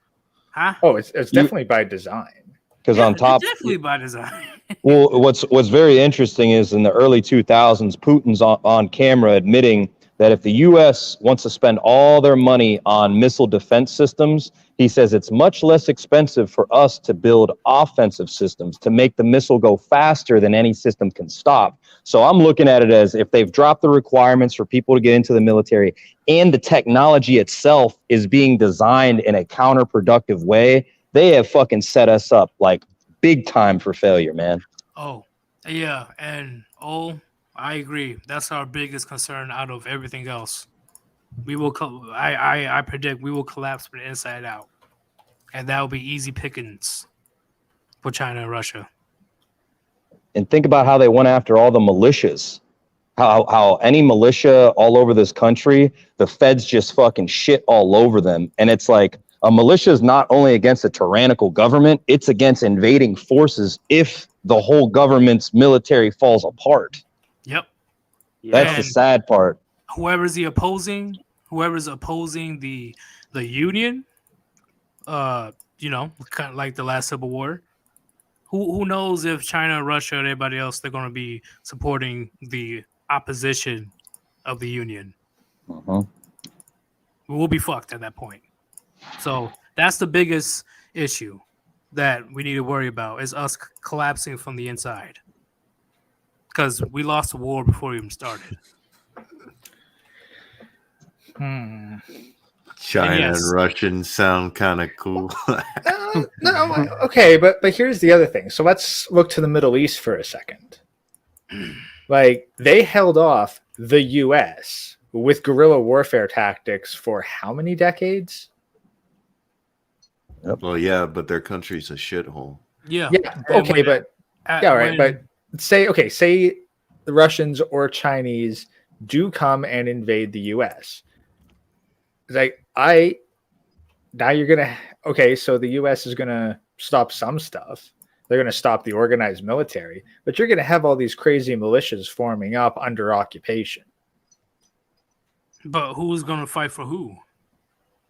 huh? Oh, it's definitely by design. Because on top, definitely by design. well, what's very interesting is in the early 2000s, Putin's on camera admitting that if the U.S. wants to spend all their money on missile defense systems, he says it's much less expensive for us to build offensive systems to make the missile go faster than any system can stop. So I'm looking at it as if they've dropped the requirements for people to get into the military and the technology itself is being designed in a counterproductive way, they have fucking set us up like big time for failure, man. Oh, yeah, and I agree. That's our biggest concern out of everything else. We will. I predict we will collapse from the inside out, and that will be easy pickings for China and Russia. And think about how they went after all the militias. How any militia all over this country, the feds just fucking shit all over them. And it's like a militia is not only against a tyrannical government, it's against invading forces if the whole government's military falls apart. Yep. That's the sad part. Whoever's opposing the Union, kind of like the last Civil War. Who knows if China, Russia, and everybody else, they're going to be supporting the opposition of the Union. Uh-huh. We will be fucked at that point. So that's the biggest issue that we need to worry about is us collapsing from the inside. Because we lost the war before we even started. China yes. and Russian sound kind of cool. No, okay, but here's the other thing. So let's look to the Middle East for a second. Like, they held off the U.S. with guerrilla warfare tactics for how many decades? Well, yeah, but their country's a shithole. Yeah. Yeah, okay, but yeah, all right, but say the Russians or Chinese do come and invade the U.S. It's like now you're gonna so the U.S. is gonna stop some stuff. They're gonna stop the organized military, but you're gonna have all these crazy militias forming up under occupation. But who's gonna fight for who?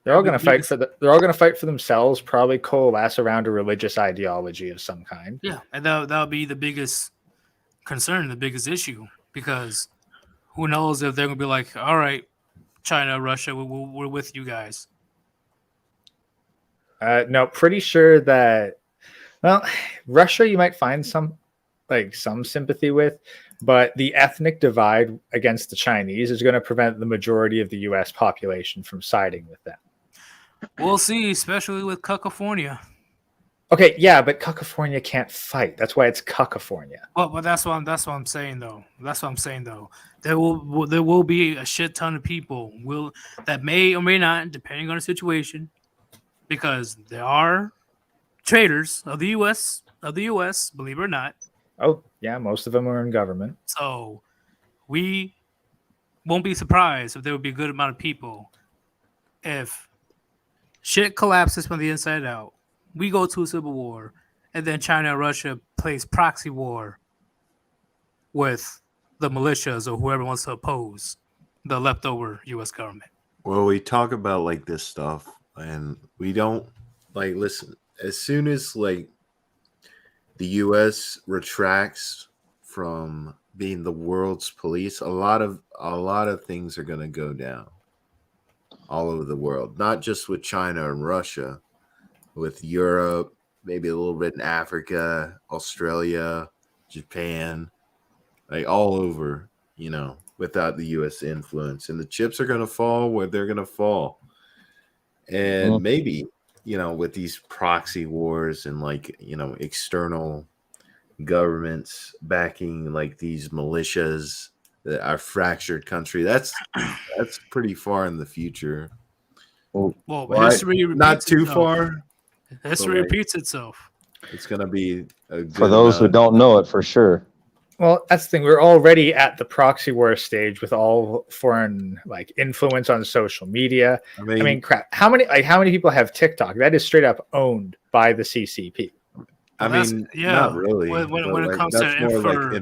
They're all gonna fight for themselves. Probably coalesce around a religious ideology of some kind. Yeah, and that'll be the biggest concern, the biggest issue, because who knows if they're gonna be like, all right, China, Russia, we're with you guys. No, pretty sure that. Well, Russia, you might find some sympathy with, but the ethnic divide against the Chinese is going to prevent the majority of the U.S. population from siding with them. We'll see, especially with California. Okay, yeah, but California can't fight. That's why it's California. Well, but that's what I'm saying though. There will be a shit ton of people that may or may not, depending on the situation, because there are traitors of the U.S., believe it or not. Oh, yeah, most of them are in government. So we won't be surprised if there will be a good amount of people. If shit collapses from the inside out, we go to a civil war, and then China and Russia plays proxy war with the militias or whoever wants to oppose the leftover U.S. government. Well, we talk about like this stuff, and we don't listen. As soon as the U.S. retracts from being the world's police, a lot of things are going to go down all over the world. Not just with China and Russia, with Europe, maybe a little bit in Africa, Australia, Japan, like all over, without the U.S. influence. And the chips are going to fall where they're going to fall. And maybe, with these proxy wars and external governments backing these militias that are fractured country, that's pretty far in the future. Well, history repeats not too itself. far. History repeats itself. It's going to be a good for those who don't know it for sure. Well, that's the thing. We're already at the proxy war stage with all foreign influence on social media. I mean, crap. How many people have TikTok? That is straight up owned by the CCP. I mean, not really. When it comes that's to more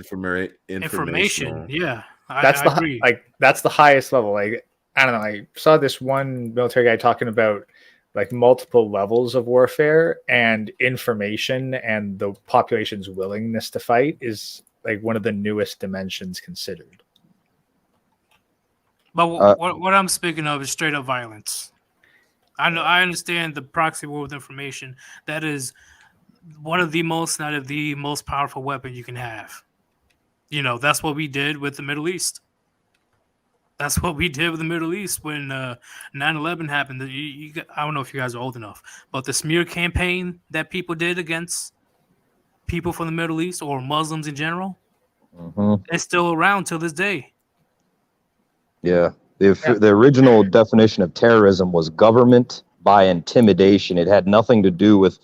information, yeah, that's I agree. That's the highest level. I don't know. I saw this one military guy talking about multiple levels of warfare, and information and the population's willingness to fight is one of the newest dimensions considered. But what I'm speaking of is straight up violence. I understand the proxy war with information. That is one of the most, not of the most powerful weapon you can have. That's what we did with the Middle East. That's what we did with the Middle East when 9/11 happened. I don't know if you guys are old enough, but the smear campaign that people did against people from the Middle East or Muslims in general, it's still around till this day. Yeah. The original definition of terrorism was government by intimidation. It had nothing to do with,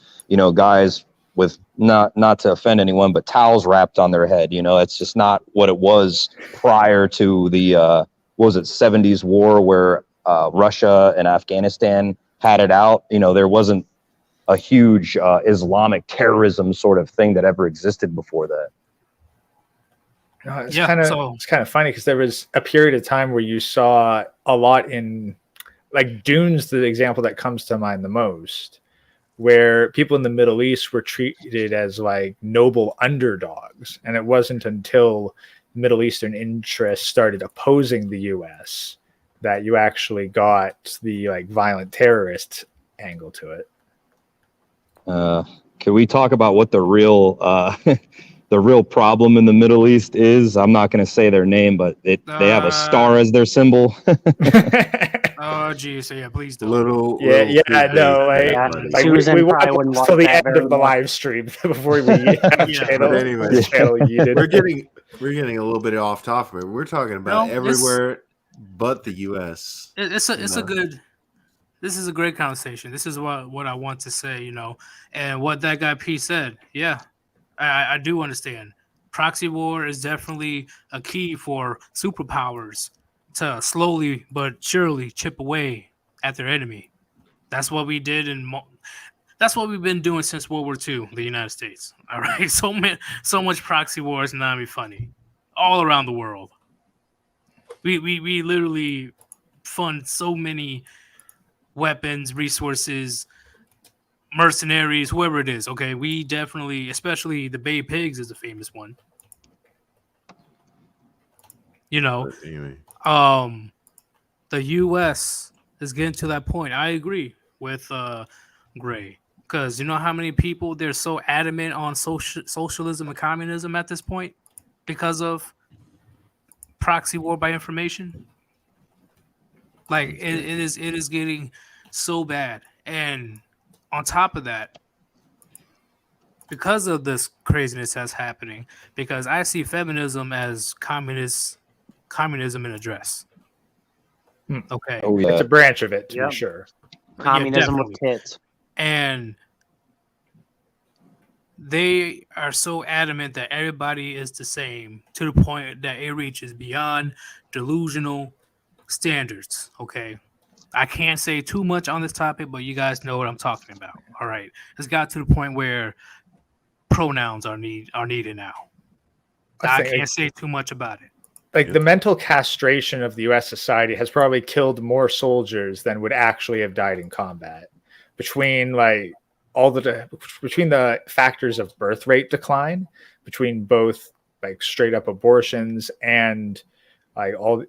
guys with not to offend anyone, but towels wrapped on their head. It's just not what it was prior to the, 70s war where Russia and Afghanistan had it out. There wasn't a huge Islamic terrorism sort of thing that ever existed before that. No, it's kind of funny because there was a period of time where you saw a lot in Dune's the example that comes to mind the most, where people in the Middle East were treated as noble underdogs. And it wasn't until Middle Eastern interests started opposing the US that you actually got the violent terrorist angle to it. Can we talk about what the real the real problem in the Middle East is? I'm not going to say their name, but they have a star as their symbol. Oh, geez. So yeah, please don't. We watched till the end of the live stream before we But anyway, we're getting a little bit off topic. We're talking about everywhere but the U.S. This is a great conversation. This is what I want to say, and what that guy P said. Yeah, I do understand. Proxy war is definitely a key for superpowers to slowly but surely chip away at their enemy. That's what we did, that's what we've been doing since World War II, the United States. All right, so much proxy wars, not be funny, all around the world. We literally fund so many weapons, resources, mercenaries, whoever it is. Okay, we definitely, especially the Bay Pigs is a famous one. The U.S. is getting to that point. I agree with Gray, because you know how many people they're so adamant on socialism and communism at this point because of proxy war by information. It is getting so bad, and on top of that, because of this craziness that's happening, because I see feminism as communism in a dress. Okay. Oh, yeah. It's a branch of it, to be sure. Communism with tits. And they are so adamant that everybody is the same to the point that it reaches beyond delusional standards. Okay. I can't say too much on this topic, but you guys know what I'm talking about. All right. It's got to the point where pronouns are needed now. I can't say too much about it. The mental castration of the U.S. society has probably killed more soldiers than would actually have died in combat. Between between the factors of birth rate decline, between both straight up abortions and the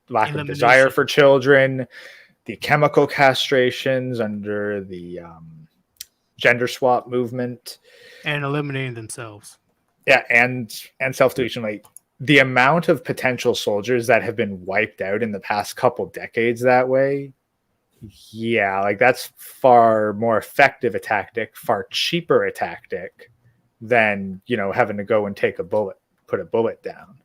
lack of desire for children, the chemical castrations under the gender swap movement. And eliminating themselves. Yeah, and self-deletion. Like the amount of potential soldiers that have been wiped out in the past couple decades that way. Yeah, like that's far more effective a tactic, far cheaper a tactic than, having to go and put a bullet down.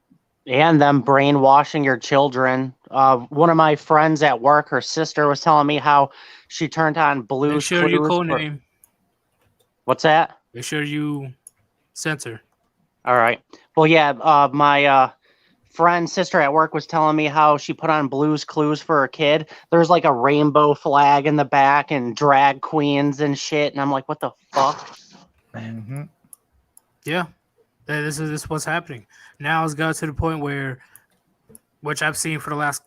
And them brainwashing your children. One of my friends at work, her sister was telling me how she turned on Blue's Make sure you Clues code for- name. What's that? Make sure you censor. All right. Well, yeah, my friend's sister at work was telling me how she put on Blue's Clues for her kid. There's like a rainbow flag in the back and drag queens and shit. And I'm like, what the fuck? Mm-hmm. Yeah. This is what's happening. Now it's got to the point where, which I've seen for the last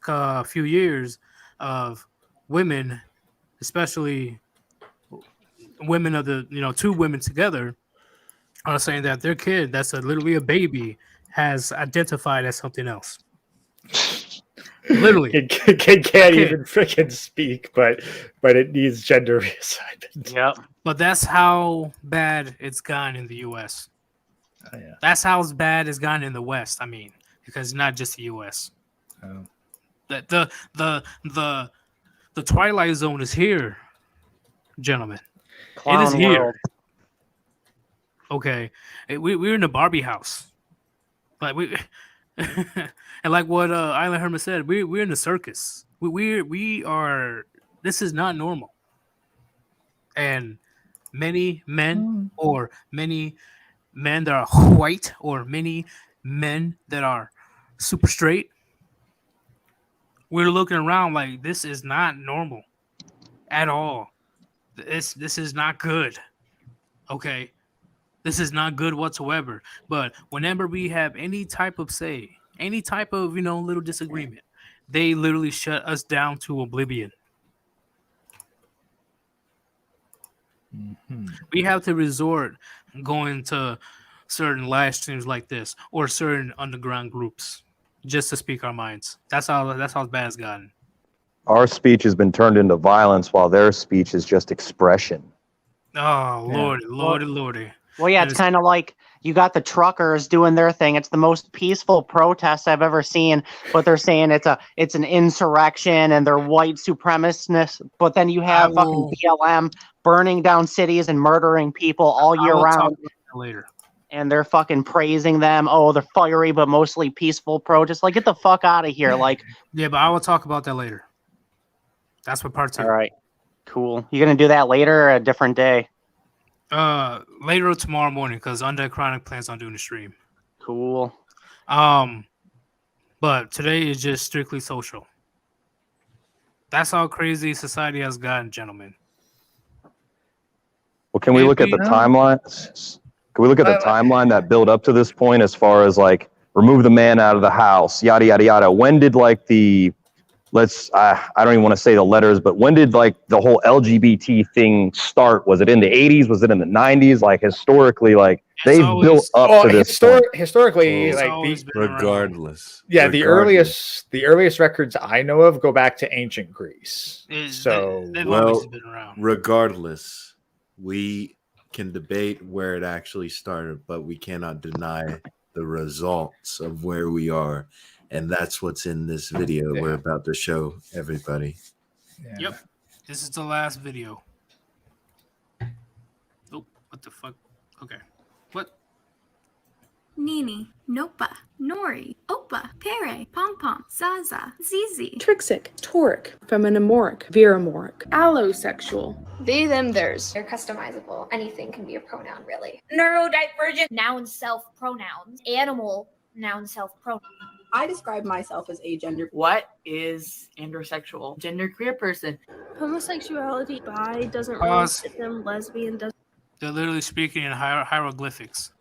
few years, of women, especially women of the, two women together, are saying that their kid, that's literally a baby, has identified as something else. Literally. Kid can't even freaking speak, but it needs gender reassignment. Yep. But that's how bad it's gone in the U.S. Oh, yeah. That's how bad it's gone in the West. I mean, because not just the U.S. Oh. The Twilight Zone is here, gentlemen. Clown it is here. world. Okay, we're in the Barbie house, like we, and like what Island Herman said, we're in the circus. We are. This is not normal, and many men or many men that are white or many men that are super straight, we're looking around like this is not normal at all. This is not good. Okay. This is not good whatsoever. But whenever we have any type of say, any type of, little disagreement, they literally shut us down to oblivion. Mm-hmm. We have to resort going to certain live streams like this or certain underground groups just to speak our minds. That's how bad it's gotten. Our speech has been turned into violence while their speech is just expression. Oh, Lordy. Well, yeah, it's kind of like you got the truckers doing their thing. It's the most peaceful protest I've ever seen, but they're saying it's an insurrection and they're white supremacists. But then you have fucking BLM burning down cities and murdering people all year round. Later. And they're fucking praising them. Oh, they're fiery but mostly peaceful protest. Like, get the fuck out of here. Like, yeah, but I will talk about that later. That's what part 2. All right, cool. You gonna do that later or a different day? Later tomorrow morning, because Undead Chronic plans on doing the stream. Cool. But today is just strictly social. That's how crazy society has gotten, gentlemen. Well, can we look at the timeline? Can we look at the timeline that built up to this point, as far as like remove the man out of the house, yada yada yada? When did like I don't even want to say the letters, but when did like the whole LGBT thing start? Was it in the 80s? Was it in the 90s? Like historically, like they've built up to this point. Historically, like regardless. Yeah, the earliest records I know of go back to ancient Greece. They've always been around. Regardless, we can debate where it actually started, but we cannot deny the results of where we are. And that's what's in this video we're about to show everybody. Yeah. Yep. This is the last video. Oh, what the fuck? Okay. What? Nini, Nopa, Nori, Opa, Pere, Pom Pom, Zaza, Zizi, Trixic, Toric, Feminimoric, Viramoric, Allosexual. They, them, theirs. They're customizable. Anything can be a pronoun, really. Neurodivergent, noun, self, pronouns. Animal, noun, self, pronoun. I describe myself as agender. What is androsexual? Genderqueer person. Homosexuality, bi doesn't really fit them, lesbian doesn't. They're literally speaking in hieroglyphics.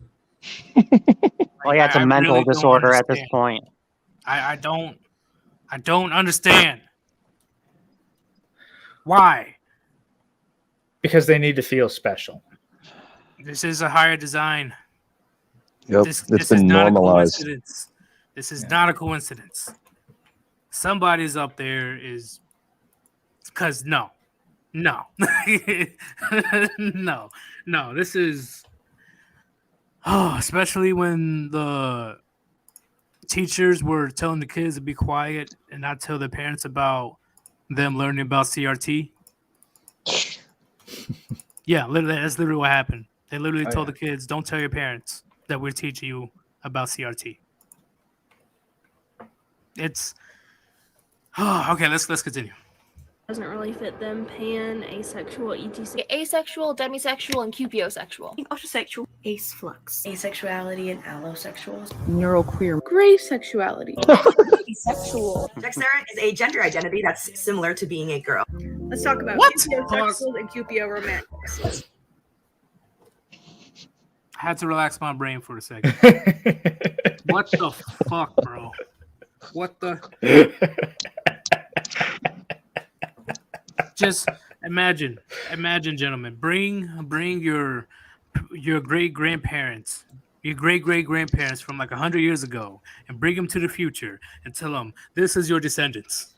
Well, yeah, it's a mental really disorder at this point. I don't understand. Why? Because they need to feel special. This is a higher design. Yep, This it's is been not normalized. a coincidence. This is not a coincidence. Somebody's up there is because no, No. No. This is especially when the teachers were telling the kids to be quiet and not tell their parents about them learning about CRT. Yeah, literally, that's literally what happened. They literally told the kids, "Don't tell your parents that we're teaching you about CRT." It's okay. Let's continue. Doesn't really fit them. Pan, asexual, etc. Asexual, demisexual, and cupiosexual. Ultrasexual. Ace flux. Asexuality and allosexuals. Neuroqueer. Gray sexuality. Asexual. Dexterity is a gender identity that's similar to being a girl. Let's talk about What? cupiosexuals and cupio-romantics. I had to relax my brain for a second. What the fuck, bro? What the? Just imagine, gentlemen. Bring your great grandparents, your great grandparents from like 100 years ago, and bring them to the future and tell them this is your descendants.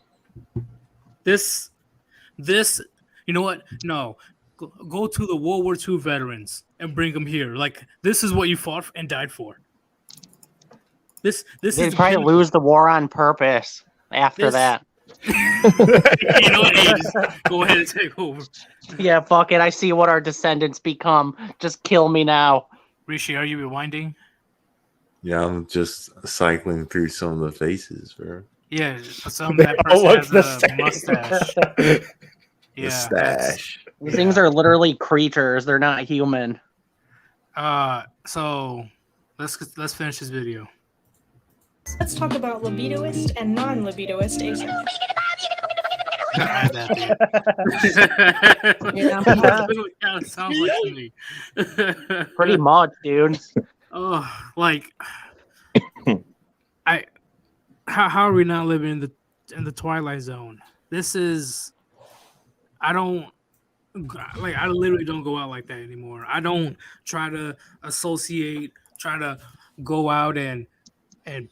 This, you know what? No, go to the World War II veterans and bring them here. Like this is what you fought and died for. This They is probably lose the war on purpose after that. You know what? Hey, just go ahead and take over. Yeah, fuck it. I see what our descendants become. Just kill me now. Rishi, are you rewinding? Yeah, I'm just cycling through some of the faces, bro. Yeah, some that person has a mustache. Yeah, Mustache. These things are literally creatures. They're not human. So let's finish this video. Let's talk about libidoist and non-libidoist asexual. Sounds like to me. Pretty much, dude. Oh, like how are we not living in the Twilight Zone? This is I literally don't go out like that anymore. I don't try to go out and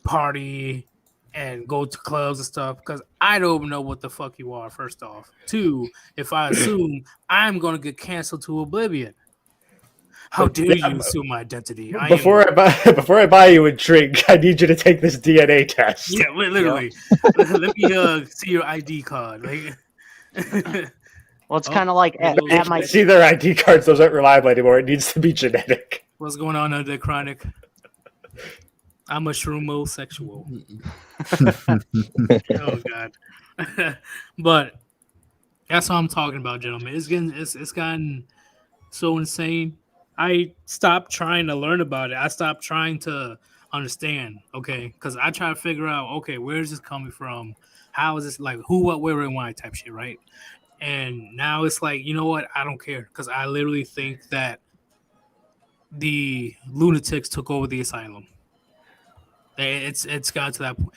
party and go to clubs and stuff because I don't know what the fuck you are, first off. Two, if I assume I'm going to get canceled to oblivion. How dare you assume my identity? Before I buy you a drink, I need you to take this DNA test. Yeah, literally. Let me see your ID card. Well, it's kind of like at my... See their ID cards, those aren't reliable anymore. It needs to be genetic. What's going on under chronic? I'm a shroomo-sexual. Oh god. But that's what I'm talking about, gentlemen. It's gotten so insane. I stopped trying to learn about it. I stopped trying to understand, okay? Because I try to figure out, okay, where is this coming from? How is this, like, who, what, where, and why type shit, right? And now it's like, you know what? I don't care. Because I literally think that the lunatics took over the asylum. It's got to that point.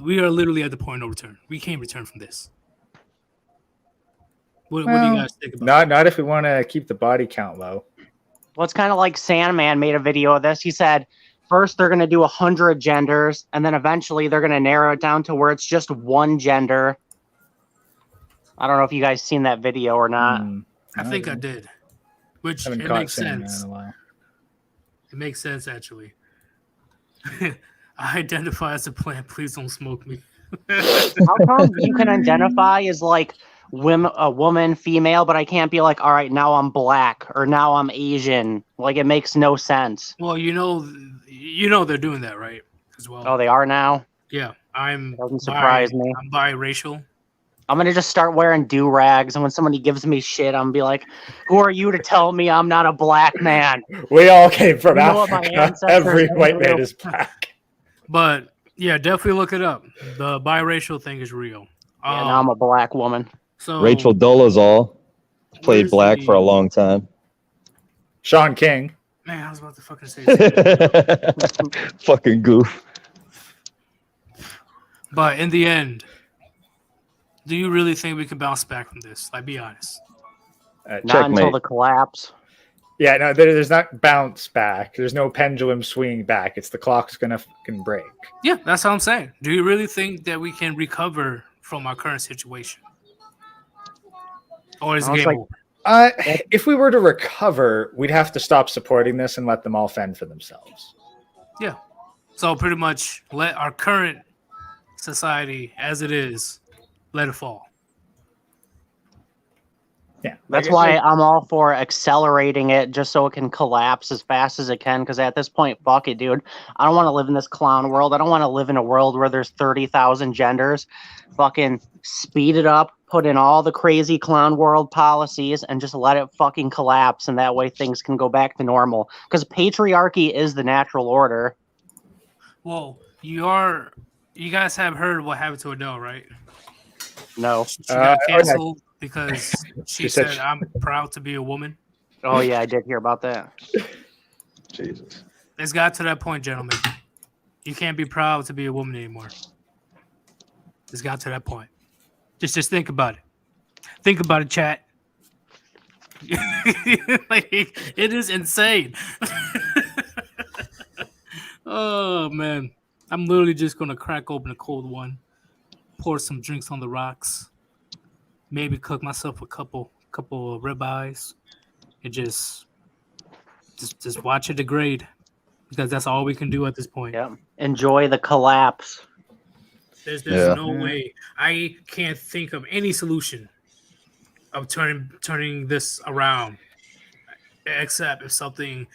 We are literally at the point of no return. We can't return from this. What do you guys think about Not if we want to keep the body count low. Well, it's kind of like Sandman made a video of this. He said, first they're going to do 100 genders, and then eventually they're going to narrow it down to where it's just one gender. I don't know if you guys seen that video or not. I think I did. Which it makes sense. It makes sense, actually. I identify as a plant. Please don't smoke me. How come you can identify as like a woman, female, but I can't be like, all right, now I'm black or now I'm Asian? Like, it makes no sense. Well, you know they're doing that, right? As well. Oh, they are now? Yeah, doesn't surprise me. I'm biracial. I'm gonna just start wearing do-rags, and when somebody gives me shit, I'm gonna be like, who are you to tell me I'm not a black man? We all came from Africa. Every white man is black. But yeah, definitely look it up. The biracial thing is real. Yeah, now I'm a black woman. So Rachel Dolezal played black for a long time. Sean King. Man, I was about to fucking say that. Fucking goof. But in the end, do you really think we can bounce back from this? Like, be honest. Not until the collapse. Yeah, no, there's not bounce back. There's no pendulum swinging back. It's the clock's gonna fucking break. Yeah, that's what I'm saying. Do you really think that we can recover from our current situation? Or is I was game like, over? If we were to recover, we'd have to stop supporting this and let them all fend for themselves. Yeah. So pretty much let our current society as it is, let it fall. Yeah. That's why I'm all for accelerating it just so it can collapse as fast as it can. Because at this point, fuck it, dude. I don't want to live in this clown world. I don't want to live in a world where there's 30,000 genders. Fucking speed it up, put in all the crazy clown world policies, and just let it fucking collapse. And that way things can go back to normal. Because patriarchy is the natural order. Well, you guys have heard what happened to Adele, right? No. She got canceled because she said, I'm proud to be a woman. Oh, yeah, I did hear about that. Jesus. It's got to that point, gentlemen. You can't be proud to be a woman anymore. It's got to that point. Just think about it. Think about it, chat. Like, it is insane. Oh, man. I'm literally just going to crack open a cold one, pour some drinks on the rocks, maybe cook myself a couple of ribeyes, and just watch it degrade, because that's all we can do at this point. Yeah. Enjoy the collapse. There's no way. I can't think of any solution of turning this around, except if something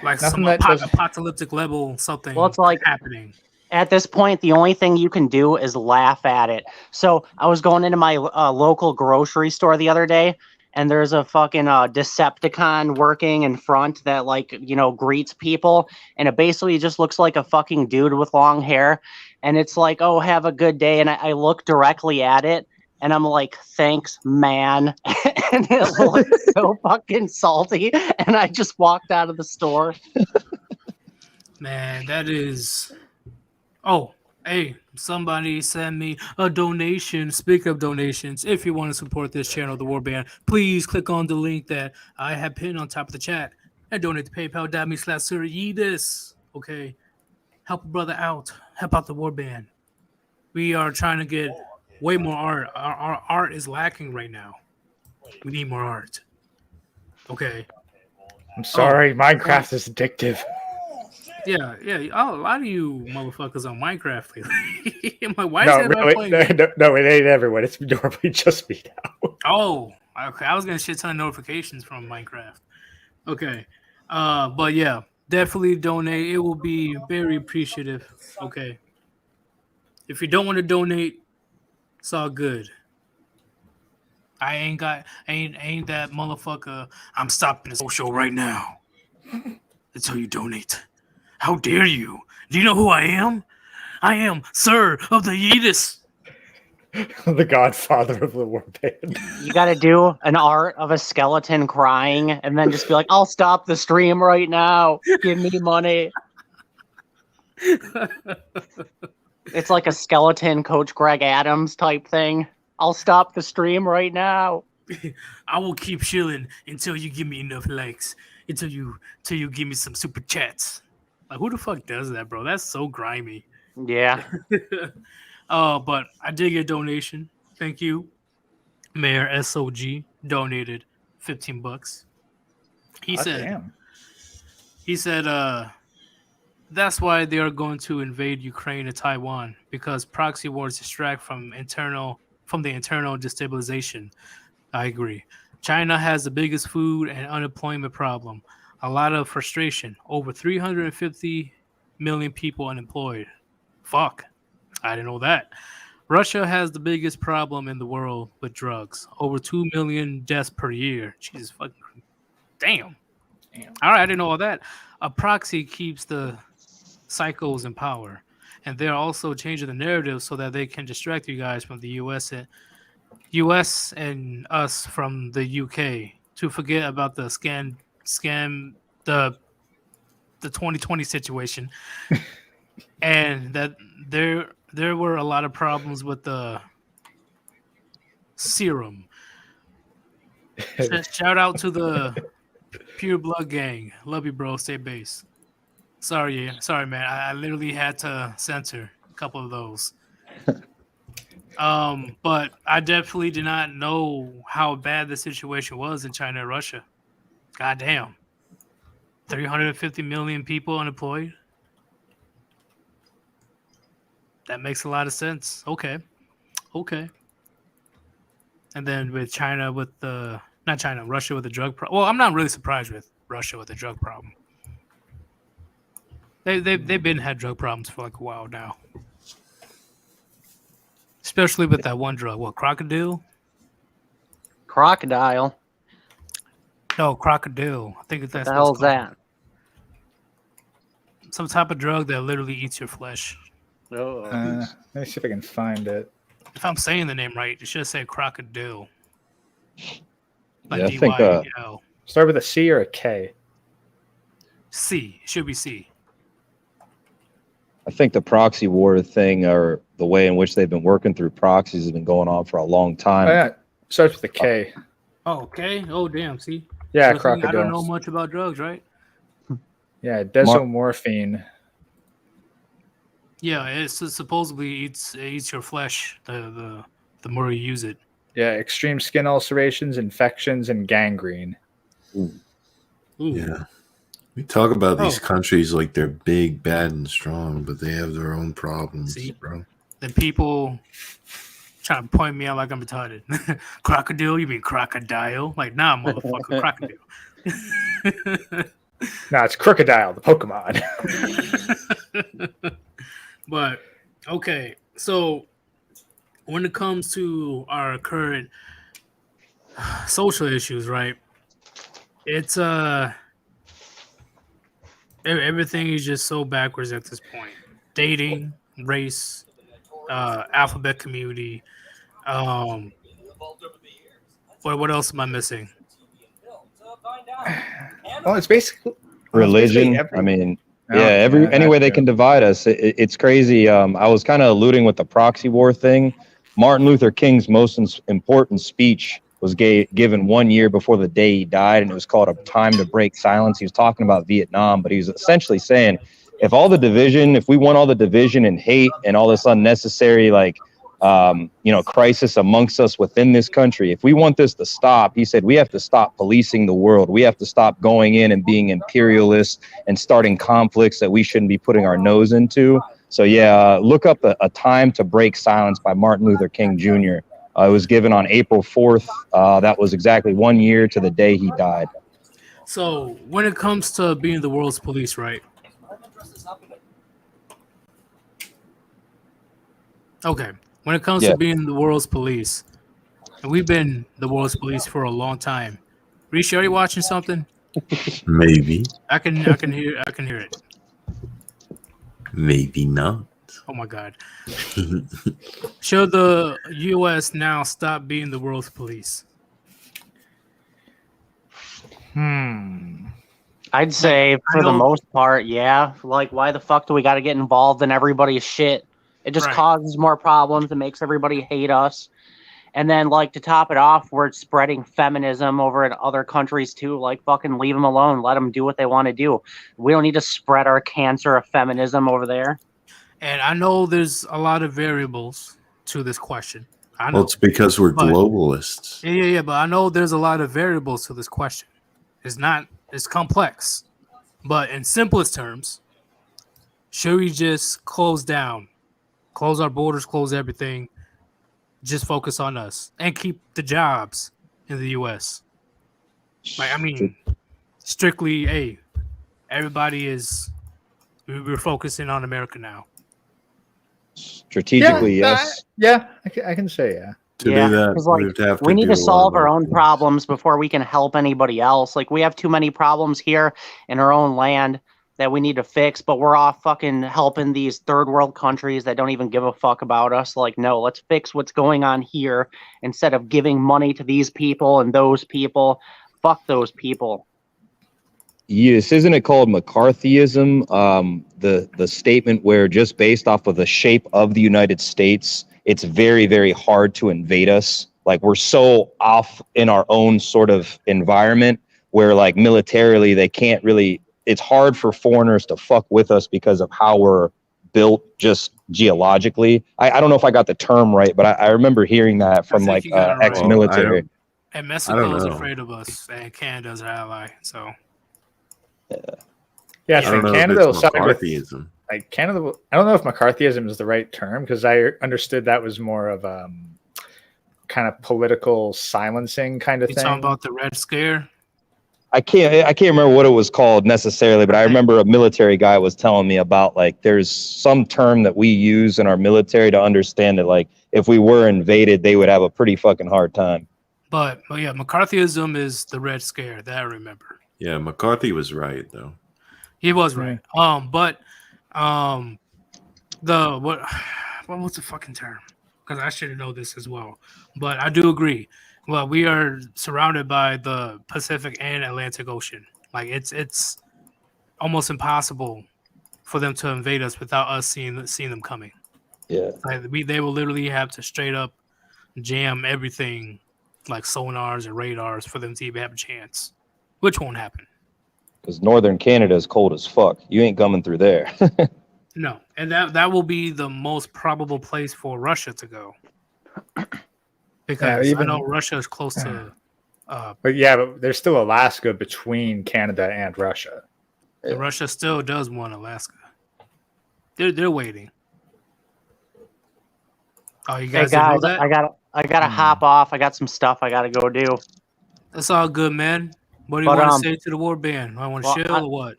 like some apocalyptic level something happening. At this point, the only thing you can do is laugh at it. So I was going into my local grocery store the other day, and there's a fucking Decepticon working in front that, like, you know, greets people. And it basically just looks like a fucking dude with long hair. And it's like, oh, have a good day. And I look directly at it, and I'm like, thanks, man. And it looks so fucking salty. And I just walked out of the store. Man, that is... Oh, hey, somebody send me a donation. Speak of donations, if you want to support this channel, the Warband, please click on the link that I have pinned on top of the chat and donate to PayPal.me/Yeetus. Okay, help a brother out. Help out the Warband. We are trying to get way more art. Our art is lacking right now. We need more art. Okay. I'm sorry, Minecraft is addictive. Yeah. Oh, a lot of you motherfuckers on Minecraft lately. Why No, is that really, no, it ain't everyone. It's normally just me now. Oh, okay. I was gonna shit ton of notifications from Minecraft. Okay, but yeah, definitely donate. It will be very appreciative. Okay, if you don't want to donate, it's all good. I ain't that motherfucker. I'm stopping the social right now until you donate. How dare you? Do you know who I am? I am Sir of the Yeetus. The godfather of the Warband. You got to do an art of a skeleton crying and then just be like, I'll stop the stream right now. Give me money. It's like a skeleton Coach Greg Adams type thing. I'll stop the stream right now. I will keep chilling until you give me enough likes. Until you give me some super chats. Like, who the fuck does that, bro? That's so grimy. Yeah. But I did get a donation. Thank you. Mayor SOG donated $15. He said, that's why they are going to invade Ukraine and Taiwan, because proxy wars distract from the internal destabilization. I agree. China has the biggest food and unemployment problem. A lot of frustration. Over 350 million people unemployed. Fuck. I didn't know that. Russia has the biggest problem in the world with drugs. Over 2 million deaths per year. Jesus fucking. Damn. All right, I didn't know all that. A proxy keeps the cycles in power. And they're also changing the narrative so that they can distract you guys from the US and us from the UK to forget about the scam the 2020 situation. And that there were a lot of problems with the serum. Shout out to the Pure Blood Gang. Love you, bro. Stay base. Sorry, man. I literally had to censor a couple of those. But I definitely did not know how bad the situation was in China and Russia. God damn. 350 million people unemployed. That makes a lot of sense. Okay. And then with China with the not China, Russia with the drug problem. Well, I'm not really surprised with Russia with the drug problem. They've been had drug problems for like a while now. Especially with that one drug. What, crocodile? Crocodile. No, crocodile. I think that's What the hell is that? Some type of drug that literally eats your flesh. Let me see if I can find it. If I'm saying the name right, it should say crocodile. Like Yeah, I think DYL. Start with a C or a K? C. It should be C. I think the proxy war thing, or the way in which they've been working through proxies, has been going on for a long time. Oh, yeah. Starts with a K. Oh, okay. Oh, damn. See? Yeah, So crocodile. I don't know much about drugs, right? Yeah, desomorphine. Yeah, it supposedly eats your flesh the more you use it. Yeah, extreme skin ulcerations, infections, and gangrene. Ooh. Yeah. We talk about these countries like they're big, bad, and strong, but they have their own problems, bro. The people trying to point me out like I'm retarded. Crocodile? You mean crocodile? Like, nah, motherfucker, crocodile. No, it's Crocodile, the Pokemon. But, okay, so when it comes to our current social issues, right? It's everything is just so backwards at this point. Dating, race, alphabet community. What else am I missing? Well, it's basically religion. I mean, any way they can divide us. It's crazy. I was kind of alluding with the proxy war thing. Martin Luther King's most important speech was given 1 year before the day he died, and it was called A Time to Break Silence. He was talking about Vietnam, but he was essentially saying, if we want all the division and hate and all this unnecessary, crisis amongst us within this country, if we want this to stop, he said, we have to stop policing the world. We have to stop going in and being imperialists and starting conflicts that we shouldn't be putting our nose into. So look up A Time to Break Silence by Martin Luther King Jr. It was given on April 4th. That was exactly 1 year to the day he died. So when it comes to being the world's police, right? Okay. When it comes to being the world's police, and we've been the world's police for a long time. Rishi, are you watching something? Maybe. I can hear it. Maybe not. Oh my God. Should the U.S. now stop being the world's police? I'd say for the most part, yeah. Like, why the fuck do we got to get involved in everybody's shit? It just causes more problems. It makes everybody hate us. And then, to top it off, we're spreading feminism over in other countries too. Fucking leave them alone. Let them do what they want to do. We don't need to spread our cancer of feminism over there. And I know there's a lot of variables to this question. I know. Well, it's because we're globalists. Yeah, but I know there's a lot of variables to this question. It's complex. But in simplest terms, should we just close down? Close our borders, close everything, just focus on us and keep the jobs in the U.S. Strictly, we're focusing on America now. Strategically, yes. I can say yeah. To do that, we need to solve our own problems before we can help anybody else. We have too many problems here in our own land that we need to fix, but we're off fucking helping these third world countries that don't even give a fuck about us. No, let's fix what's going on here instead of giving money to these people and those people. Fuck those people. Yes, isn't it called McCarthyism? The statement where just based off of the shape of the United States, it's very, very hard to invade us. We're so off in our own sort of environment where militarily they can't really. It's hard for foreigners to fuck with us because of how we're built just geologically. I don't know if I got the term right, but I remember hearing that from like ex-military. And I don't Mexico is know. afraid of us, and Canada's our ally. So Yeah, I so don't know Canada if will it's side with McCarthyism. like Canada. I don't know if McCarthyism is the right term because I understood that was more of kind of political silencing kind of you thing. talking about the Red Scare? I can't remember what it was called necessarily, but I remember a military guy was telling me about like there's some term that we use in our military to understand that like if we were invaded, they would have a pretty fucking hard time. But yeah, McCarthyism is the Red Scare. That I remember. Yeah, McCarthy was right though. He was right. The what was the fucking term? Because I should know this as well. But I do agree. Well, we are surrounded by the Pacific and Atlantic Ocean. Like it's almost impossible for them to invade us without us seeing them coming. Yeah. Like they will literally have to straight up jam everything like sonars and radars for them to even have a chance, which won't happen. Because northern Canada is cold as fuck. You ain't coming through there. No, and that will be the most probable place for Russia to go. Because I know Russia is close to. But there's still Alaska between Canada and Russia. And Russia still does want Alaska. They're waiting. Oh, you guys, didn't know that? I gotta hop off. I got some stuff I gotta go do. That's all good, man. What do you want to say to the Warband? I want to chill or what?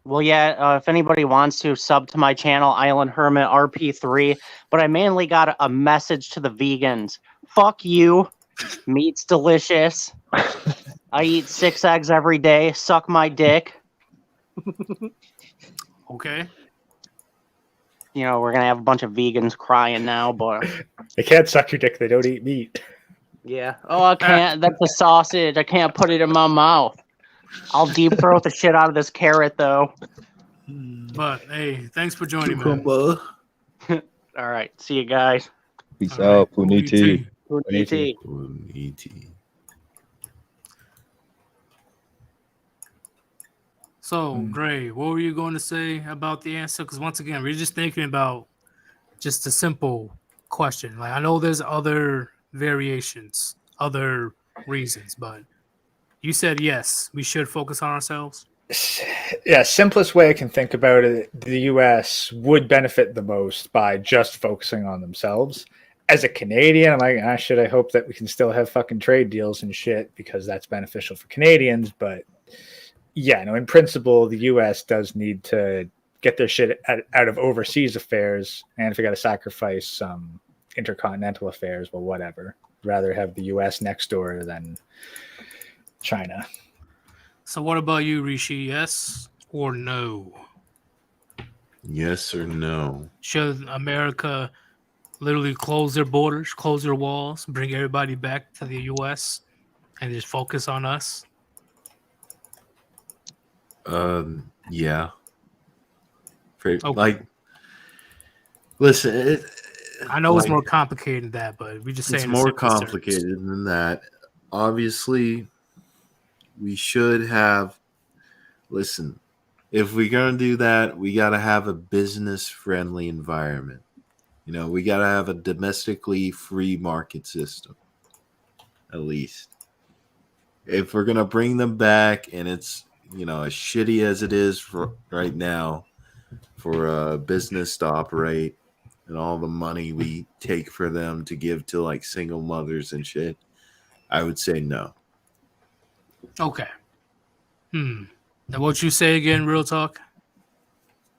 Well, yeah, if anybody wants to sub to my channel, Island Hermit RP3, but I mainly got a message to the vegans. Fuck you. Meat's delicious. I eat 6 eggs every day. Suck my dick. Okay. You know, we're going to have a bunch of vegans crying now, but... They can't suck your dick. They don't eat meat. Yeah. Oh, I can't. That's a sausage. I can't put it in my mouth. I'll deep throat the shit out of this carrot, though. But, hey, thanks for joining me. All right. See you guys. Peace out. Puniti. Puniti. So, Gray, what were you going to say about the answer? Because once again, we're just thinking about just a simple question. Like, I know there's other variations, other reasons, but you said yes, we should focus on ourselves. Yeah, simplest way I can think about it, the U.S. would benefit the most by just focusing on themselves. As a Canadian, I'm like, I hope that we can still have fucking trade deals and shit because that's beneficial for Canadians, but yeah, no, in principle, the U.S. does need to get their shit out of overseas affairs, and if we got to sacrifice some intercontinental affairs, well, whatever. Rather have the U.S. next door than China. So what about you, Rishi? Yes or no? Yes or no? Should America literally close their borders, close their walls, bring everybody back to the U.S. and just focus on us? Yeah. Like, listen. I know it's more complicated than that, but we just saying it's more complicated than that. Obviously, we should have. Listen, if we're gonna do that, we gotta have a business-friendly environment. You know, we gotta have a domestically free market system, at least. If we're gonna bring them back, and it's as shitty as it is for right now, for a business to operate, and all the money we take for them to give to like single mothers and shit, I would say no. Okay. Now what you say again, real talk?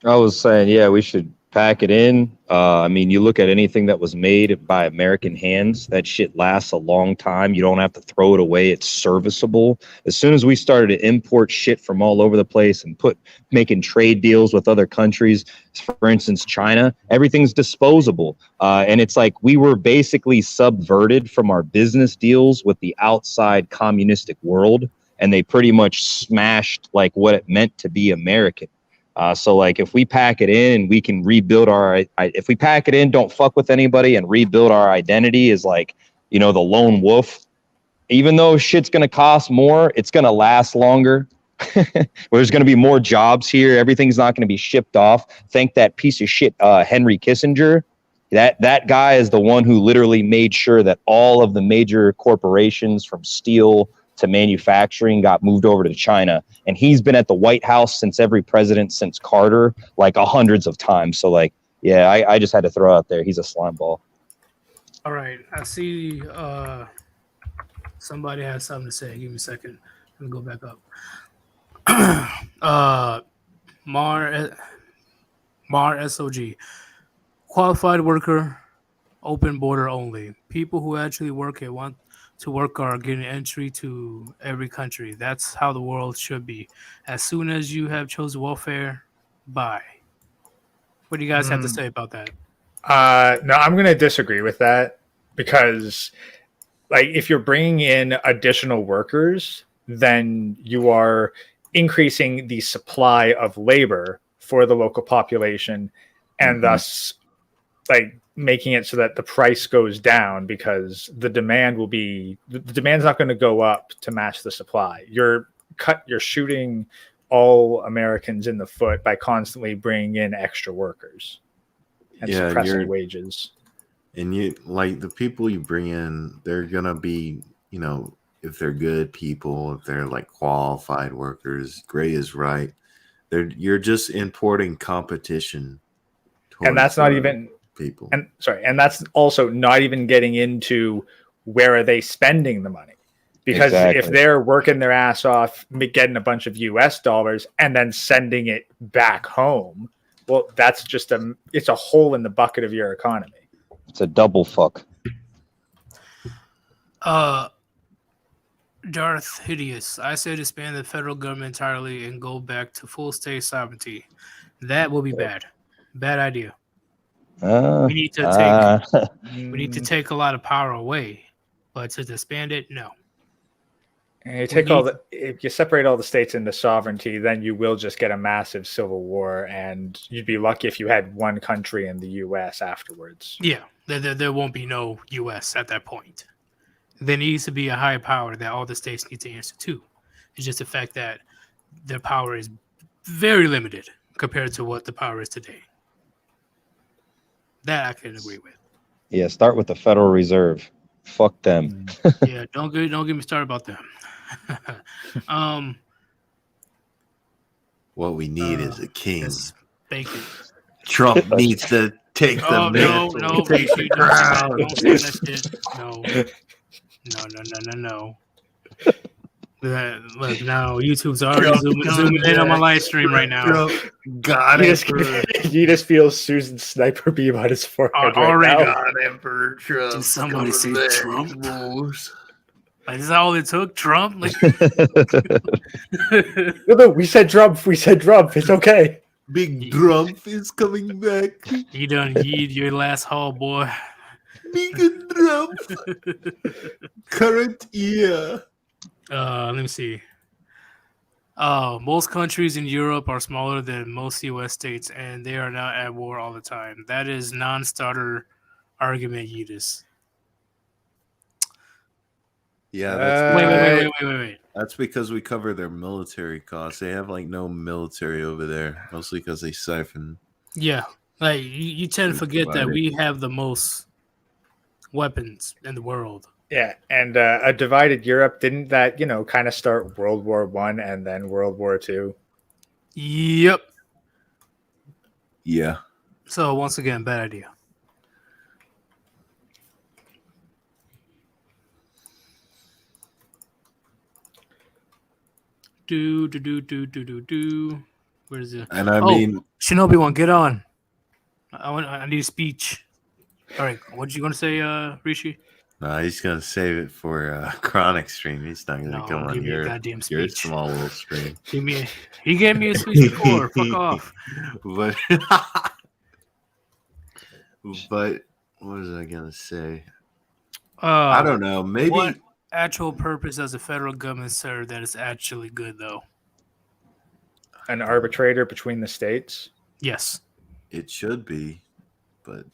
I was saying, yeah, we should pack it in. I mean, you look at anything that was made by American hands, that shit lasts a long time. You don't have to throw it away. It's serviceable. As soon as we started to import shit from all over the place and making trade deals with other countries, for instance, China, everything's disposable. And it's like we were basically subverted from our business deals with the outside communistic world. And they pretty much smashed like what it meant to be American. So like if we pack it in, we can rebuild if we pack it in, don't fuck with anybody and rebuild our identity is like, the lone wolf. Even though shit's going to cost more, it's going to last longer. There's going to be more jobs here. Everything's not going to be shipped off. Thank that piece of shit, Henry Kissinger. That guy is the one who literally made sure that all of the major corporations from steel to manufacturing got moved over to China. And he's been at the White House since every president since Carter, like hundreds of times. So like, yeah, I just had to throw out there. He's a slime ball. All right. I see somebody has something to say. Give me a second. Let me go back up. Mar SOG. Qualified worker, open border only. People who actually work and want to work are getting entry to every country. That's how the world should be. As soon as you have chosen welfare, bye. What do you guys have to say about that? No, I'm going to disagree with that because, like, if you're bringing in additional workers, then you are increasing the supply of labor for the local population, and thus, like, making it so that the price goes down because the demand's not going to go up to match the supply. You're shooting all Americans in the foot by constantly bringing in extra workers and suppressing wages. And you, like, the people you bring in, they're gonna be, you know, if they're good people, if they're like qualified workers. Gray is right. You're just importing competition, and that's not even people. And that's also not even getting into where are they spending the money. Because if they're working their ass off, getting a bunch of US dollars and then sending it back home, well, that's just it's a hole in the bucket of your economy. It's a double fuck. Darth Hideous. I say disband the federal government entirely and go back to full state sovereignty. That will be bad. Bad idea. We need to take a lot of power away, but to disband it, no. And if you separate all the states into sovereignty, then you will just get a massive civil war, and you'd be lucky if you had one country in the U.S. afterwards. Yeah, there won't be no U.S. at that point. There needs to be a higher power that all the states need to answer to. It's just the fact that their power is very limited compared to what the power is today. That I can agree with. Yeah, start with the Federal Reserve. Fuck them. Yeah, don't get me started about them. What we need is a king. Bacon. Trump needs to take the No, take the crown. Don't say that shit. No. Look, now YouTube's already zooming in on my live stream right now. He just feels Susan's sniper beam on his forehead right now. Emperor Trump. Did somebody say Trump? Like, is that all it took? Trump? Like... No, we said Trump. It's okay. Big Trump is coming back. You done yeed your last haul, boy. Big Trump. Current year. Let me see. Most countries in Europe are smaller than most U.S. states, and they are not at war all the time. That is non-starter argument, Yeetus. Yeah. Wait. That's because we cover their military costs. They have like no military over there, mostly because they siphon. Yeah, like you tend to forget that we have the most weapons in the world. Yeah, and a divided Europe, didn't that, kind of start World War I and then World War II? Yep. Yeah. So once again, bad idea. Do. Where is it? And I mean, Shinobi one, get on. I need a speech. All right, what you gonna say, Rishi? No, he's gonna save it for Chronic stream. He's not gonna come on your small little stream. He gave me a speech before. Fuck off. But what was I gonna say? I don't know. Maybe what actual purpose does the federal government serve that is actually good, though? An arbitrator between the states? Yes. It should be, but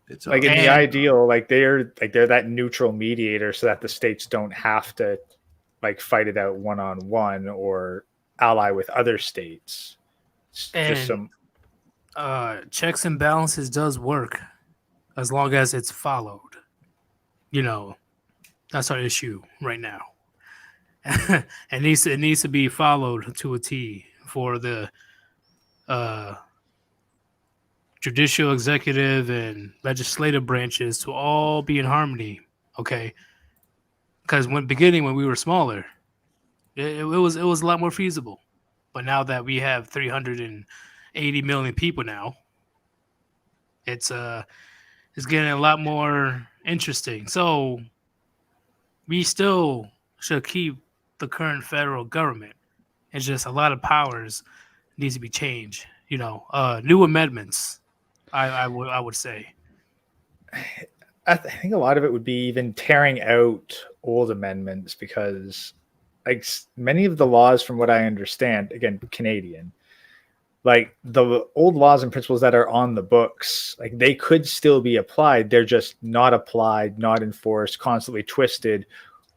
it's like in the ideal, like they're that neutral mediator so that the states don't have to like fight it out one-on-one or ally with other states. It's And just some checks and balances does work as long as it's followed. You know, that's our issue right now. it needs to be followed to a T for the judicial, executive, and legislative branches to all be in harmony. Okay, because when we were smaller, it was a lot more feasible. But now that we have 380 million people now, it's getting a lot more interesting. So we still should keep the current federal government. It's just a lot of powers needs to be changed. You know, new amendments. I would say. I think a lot of it would be even tearing out old amendments, because like many of the laws, from what I understand, again, Canadian, like the old laws and principles that are on the books, like they could still be applied. They're just not applied, not enforced, constantly twisted,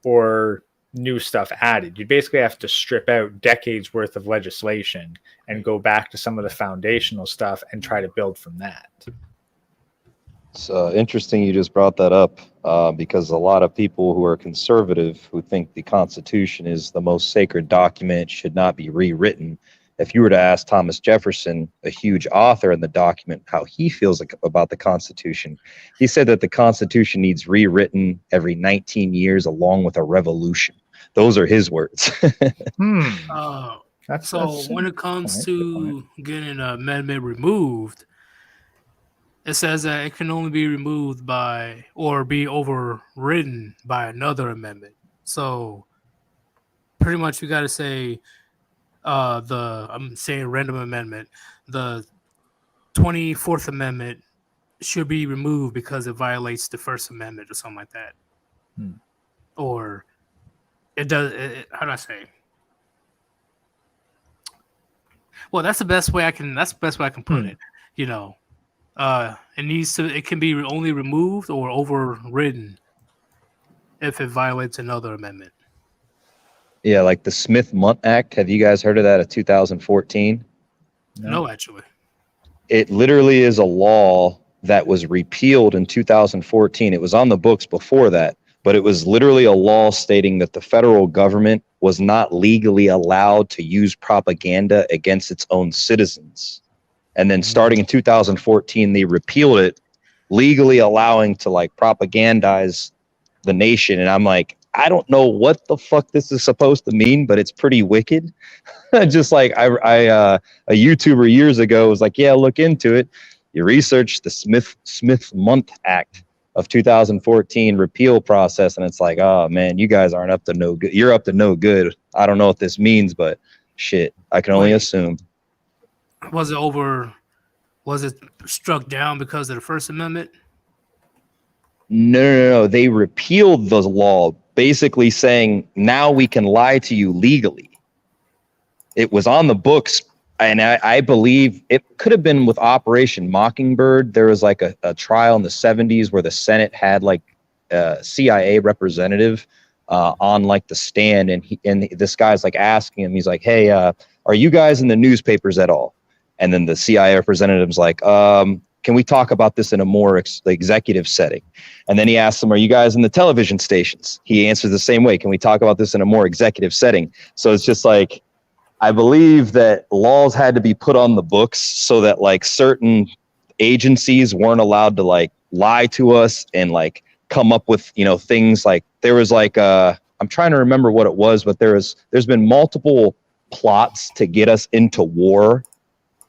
or new stuff added. You basically have to strip out decades worth of legislation and go back to some of the foundational stuff and try to build from that. It's interesting you just brought that up, because a lot of people who are conservative, who think the Constitution is the most sacred document, should not be rewritten. If you were to ask Thomas Jefferson, a huge author in the document, how he feels about the Constitution, he said that the Constitution needs rewritten every 19 years along with a revolution. Those are his words. So when it comes to getting an amendment removed, it says that it can only be removed by or be overridden by another amendment. So pretty much you got to say I'm saying random amendment, the 24th Amendment should be removed because it violates the First Amendment or something like that. Or it does. How do I say? Well, that's the best way I can. That's the best way I can put it. You know, it can be only removed or overridden if it violates another amendment. Yeah, like the Smith-Mundt Act. Have you guys heard of that of 2014? No, actually. It literally is a law that was repealed in 2014. It was on the books before that, but it was literally a law stating that the federal government was not legally allowed to use propaganda against its own citizens. And then starting in 2014, they repealed it, legally allowing to like propagandize the nation. And I'm like, I don't know what the fuck this is supposed to mean, but it's pretty wicked. Just like a YouTuber years ago was like, yeah, look into it. You research the Smith-Mundt Act of 2014 repeal process, and it's like, oh man, you guys aren't up to no good. You're up to no good. I don't know what this means, but shit, I can only assume. Was it struck down because of the First Amendment? No. They repealed the law, basically saying now we can lie to you legally. It was on the books, and I believe it could have been with Operation Mockingbird. There was like a trial in the 70s where the Senate had like a CIA representative on like the stand, and this guy's like asking him, he's like, hey, are you guys in the newspapers at all? And then the CIA representative's like, can we talk about this in a more executive setting? And then he asks them, are you guys in the television stations? He answers the same way. Can we talk about this in a more executive setting? So it's just like, I believe that laws had to be put on the books so that like certain agencies weren't allowed to like lie to us and like come up with, you know, things like there was like, I'm trying to remember what it was, but there's been multiple plots to get us into war.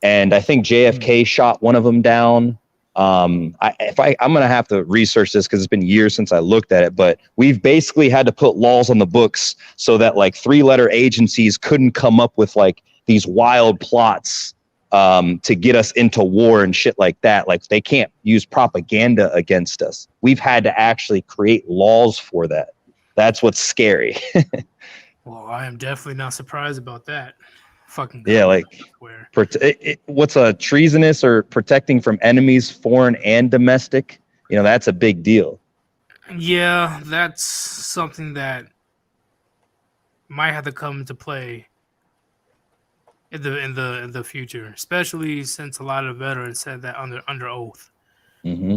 And I think JFK shot one of them down. I'm going to have to research this because it's been years since I looked at it, but we've basically had to put laws on the books so that like 3-letter agencies couldn't come up with like these wild plots to get us into war and shit like that. Like they can't use propaganda against us. We've had to actually create laws for that. That's what's scary. Well, I am definitely not surprised about that. Fucking yeah, like what's a treasonous or protecting from enemies, foreign and domestic? You know, that's a big deal. Yeah, that's something that might have to come into play in the future, especially since a lot of veterans said that under oath. Mm-hmm.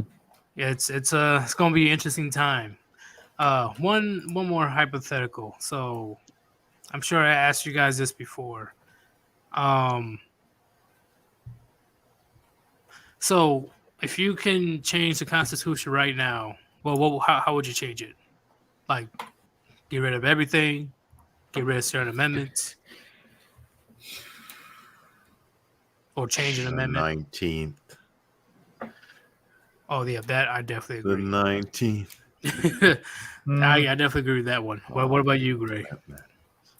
Yeah, it's going to be an interesting time. One more hypothetical. So I'm sure I asked you guys this before. So if you can change the Constitution right now, well, how would you change it? Like, get rid of everything, get rid of certain amendments, or change an amendment? 19th. Oh, yeah, that I definitely The agree. 19th. I definitely agree with that one. What about you, Gray?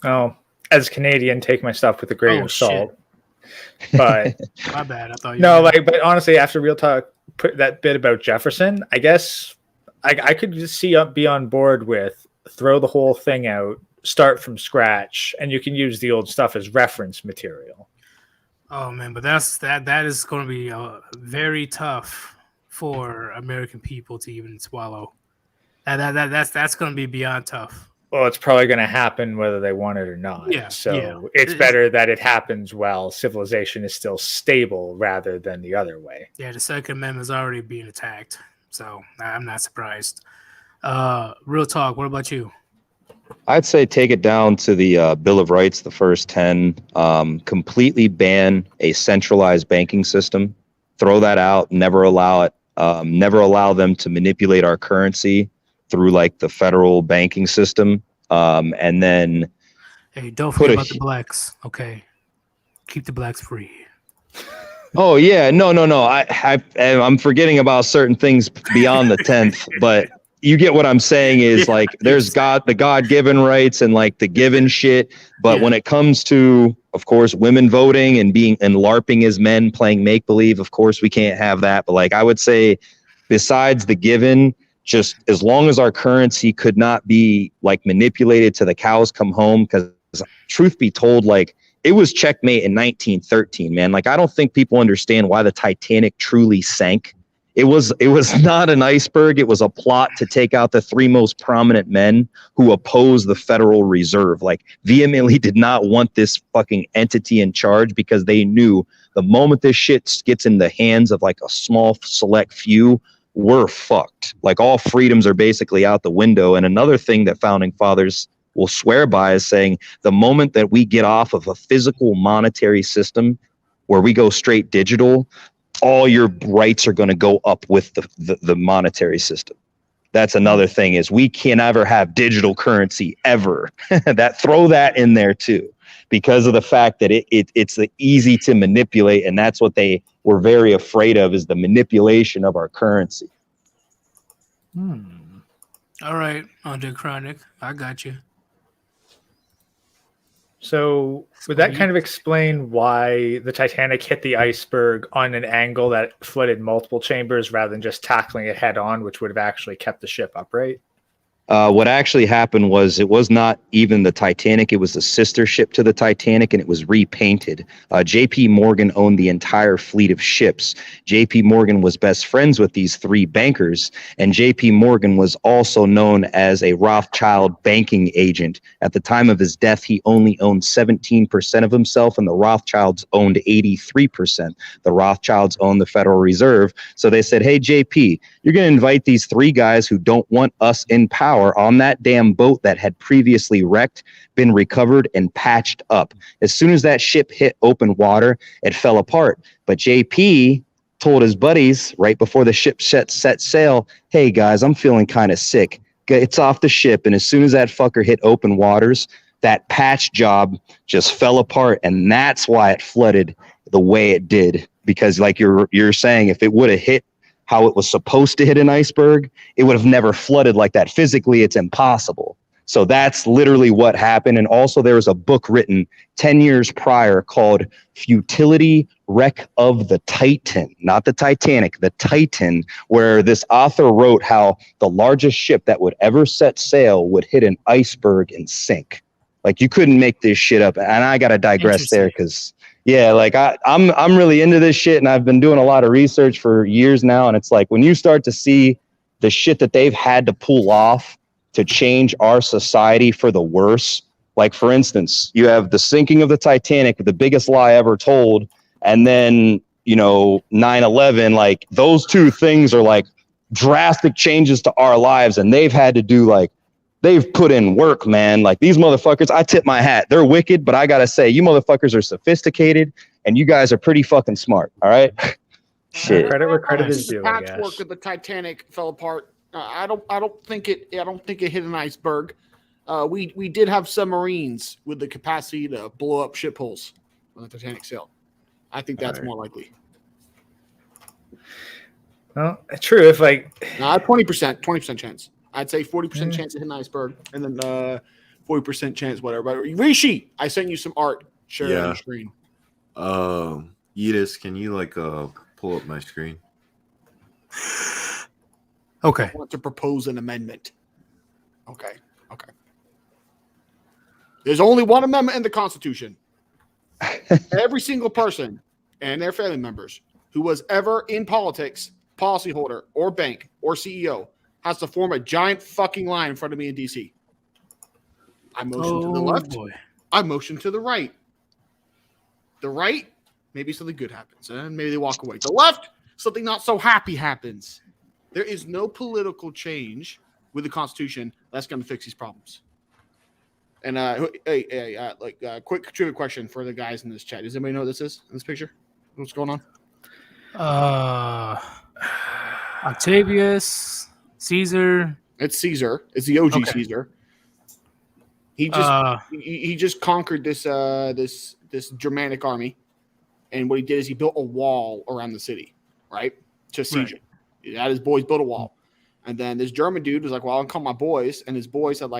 Oh, as a Canadian, take my stuff with a grain of salt. Shit. But My bad. I thought you no, but honestly, after real talk, put that bit about Jefferson, I guess I could just be on board with throw the whole thing out, start from scratch, and you can use the old stuff as reference material. Oh man, but that is going to be very tough for American people to even swallow. That's going to be beyond tough. Well, it's probably going to happen whether they want it or not. Yeah, so it's better that it happens while civilization is still stable rather than the other way. Yeah, the Second Amendment is already being attacked, so I'm not surprised. Real talk. What about you? I'd say take it down to the Bill of Rights, the first 10. Completely ban a centralized banking system. Throw that out. Never allow it. Never allow them to manipulate our currency through like the federal banking system. And then hey, don't forget about the blacks. Okay, keep the blacks free. Oh yeah, no. I'm forgetting about certain things beyond the 10th, but you get what I'm saying is like there's the God-given rights and like the given shit. But when it comes to, of course, women voting and LARPing as men playing make-believe, of course, we can't have that. But like I would say, besides the given, just as long as our currency could not be like manipulated to the cows come home, because truth be told, like it was checkmate in 1913, man. Like I don't think people understand why the Titanic truly sank. It was not an iceberg. It was a plot to take out the three most prominent men who opposed the Federal Reserve. Like vehemently did not want this fucking entity in charge because they knew the moment this shit gets in the hands of like a small select few, we're fucked. Like all freedoms are basically out the window. And another thing that founding fathers will swear by is saying the moment that we get off of a physical monetary system where we go straight digital, all your rights are going to go up with the monetary system. That's another thing is we can never have digital currency ever. Throw that in there too, because of the fact that it's easy to manipulate. And that's what they were very afraid of, is the manipulation of our currency. All right, Andre Chronic, I got you. So would that kind of explain why the Titanic hit the iceberg on an angle that flooded multiple chambers rather than just tackling it head on, which would have actually kept the ship upright? What actually happened was it was not even the Titanic. It was the sister ship to the Titanic, and it was repainted. J.P. Morgan owned the entire fleet of ships. J.P. Morgan was best friends with these three bankers, and J.P. Morgan was also known as a Rothschild banking agent. At the time of his death, he only owned 17% of himself, and the Rothschilds owned 83%. The Rothschilds owned the Federal Reserve. So they said, hey, J.P., you're going to invite these three guys who don't want us in power on that damn boat that had previously wrecked, been recovered, and patched up. As soon as that ship hit open water, it fell apart. But JP told his buddies right before the ship set sail, hey guys, I'm feeling kind of sick. It's off the ship. And as soon as that fucker hit open waters, that patch job just fell apart. And that's why it flooded the way it did. Because like you're saying, if it would have hit how it was supposed to hit an iceberg, it would have never flooded like that. Physically, it's impossible. So that's literally what happened. And also there was a book written 10 years prior called Futility Wreck of the Titan, not the Titanic, the Titan, where this author wrote how the largest ship that would ever set sail would hit an iceberg and sink. Like you couldn't make this shit up. And I got to digress there because yeah, like I'm really into this shit, and I've been doing a lot of research for years now. And it's like when you start to see the shit that they've had to pull off to change our society for the worse, Like, for instance, you have the sinking of the Titanic, the biggest lie ever told, and then, 9/11. Like, those two things are like drastic changes to our lives, and they've had to do they've put in work, man. Like, these motherfuckers, I tip my hat. They're wicked, but I gotta say, you motherfuckers are sophisticated, and you guys are pretty fucking smart. All right. Shit. Credit where credit is The due, I patchwork guess. of the Titanic fell apart. I don't think it hit an iceberg. We did have submarines with the capacity to blow up ship holes when the Titanic sailed. I think that's more likely. Well, true. If 20% chance. I'd say 40% chance to hit an iceberg, and then 40% chance whatever. But Rishi, I sent you some art. Share it on your screen. Yeetus, can you pull up my screen? Okay. I want to propose an amendment. Okay. There's only one amendment in the Constitution. Every single person and their family members who was ever in politics, policyholder, or bank, or CEO has to form a giant fucking line in front of me in DC. I motion to the left. Boy. I motion to the right. The right, maybe something good happens, and maybe they walk away. The left, something not so happy happens. There is no political change with the Constitution that's going to fix these problems. And quick trivia question for the guys in this chat. Does anybody know what this is in this picture? What's going on? Octavius, Caesar. It's Caesar. It's the OG Caesar. He just conquered this Germanic army, and what he did is he built a wall around the city, right? To siege it. He had his boys build a wall, and then this German dude was like, "Well, I'll call my boys," and his boys had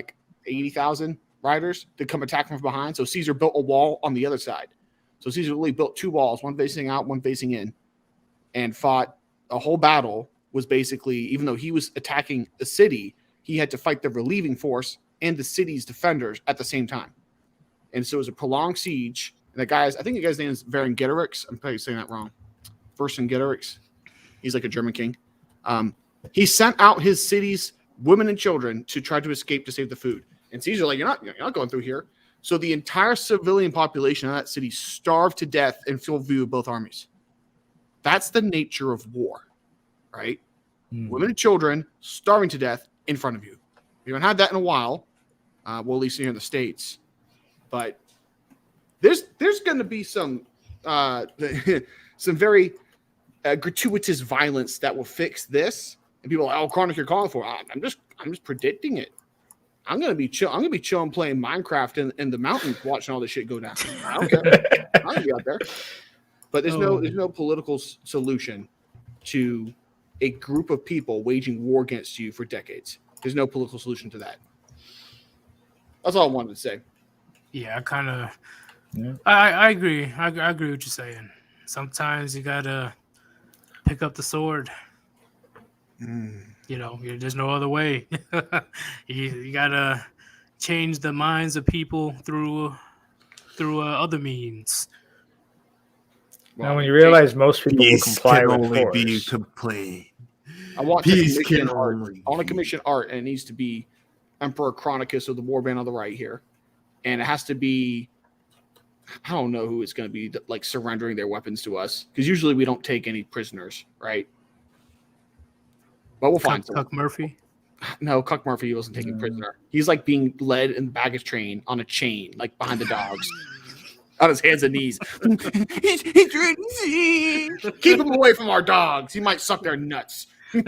80,000 riders to come attack from behind. So Caesar built a wall on the other side. So Caesar really built two walls, one facing out, one facing in, and fought a whole battle. Was basically, even though he was attacking the city, he had to fight the relieving force and the city's defenders at the same time. And so it was a prolonged siege. And I think the guy's name is Vercingetorix. I'm probably saying that wrong. Vercingetorix. He's like a German king. He sent out his city's women and children to try to escape to save the food. And Caesar, you're not going through here. So the entire civilian population of that city starved to death in full view of both armies. That's the nature of war, right? Women and children starving to death in front of you. We haven't had that in a while. Well, at least here in the States. But there's going to be some very gratuitous violence that will fix this. And people are like, "Oh, Chronic, you're calling for it." I'm just predicting it. I'm gonna be chill. I'm gonna be chilling playing Minecraft in the mountains, watching all this shit go down. I don't care. I'm gonna be out there. But there's no political solution to a group of people waging war against you for decades. There's no political solution to that. That's all I wanted to say. Yeah, I agree. I agree with you saying. Sometimes you gotta pick up the sword. There's no other way. you gotta change the minds of people through other means. Now, when you realize most people will comply with only force. be complain. I want Peace to commission can art. only I want to commission art, and it needs to be Emperor Chronicus of the Warband on the right here, and it has to be. I don't know who it's going to be surrendering their weapons to us, because usually we don't take any prisoners, right? But we'll find someone. Cuck Murphy. No, Cuck Murphy wasn't taking prisoner. He's being led in the baggage train on a chain, behind the dogs. On his hands and knees. He's keep him away from our dogs. He might suck their nuts. You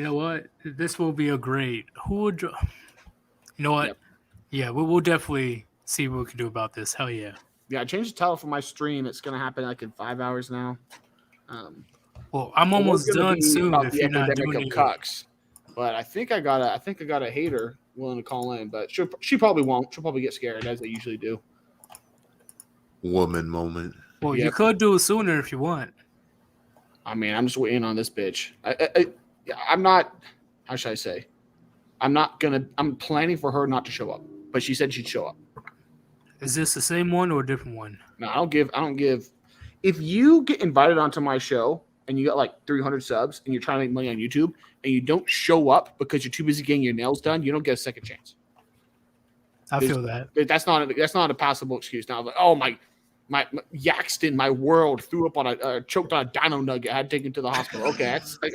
know what? This will be a great. Who would? You know what? Yep. Yeah, we'll definitely see what we can do about this. Hell yeah. Yeah, I changed the title for my stream. It's gonna happen in 5 hours now. Well, I'm almost done soon. If you're not doing it, cucks. But I think I got a hater willing to call in, but she probably won't. She'll probably get scared as they usually do. Woman moment. Well, you could do it sooner if you want. I mean, I'm just waiting on this bitch. I'm not. How should I say? I'm planning for her not to show up, but she said she'd show up. Is this the same one or a different one? No, I don't give. If you get invited onto my show and you got 300 subs and you're trying to make money on YouTube and you don't show up because you're too busy getting your nails done, you don't get a second chance. I feel that. That's not a passable excuse. Now, like, oh my Yaxton, my world threw up on choked on a dino nugget. I had to take him to the hospital. Okay, that's like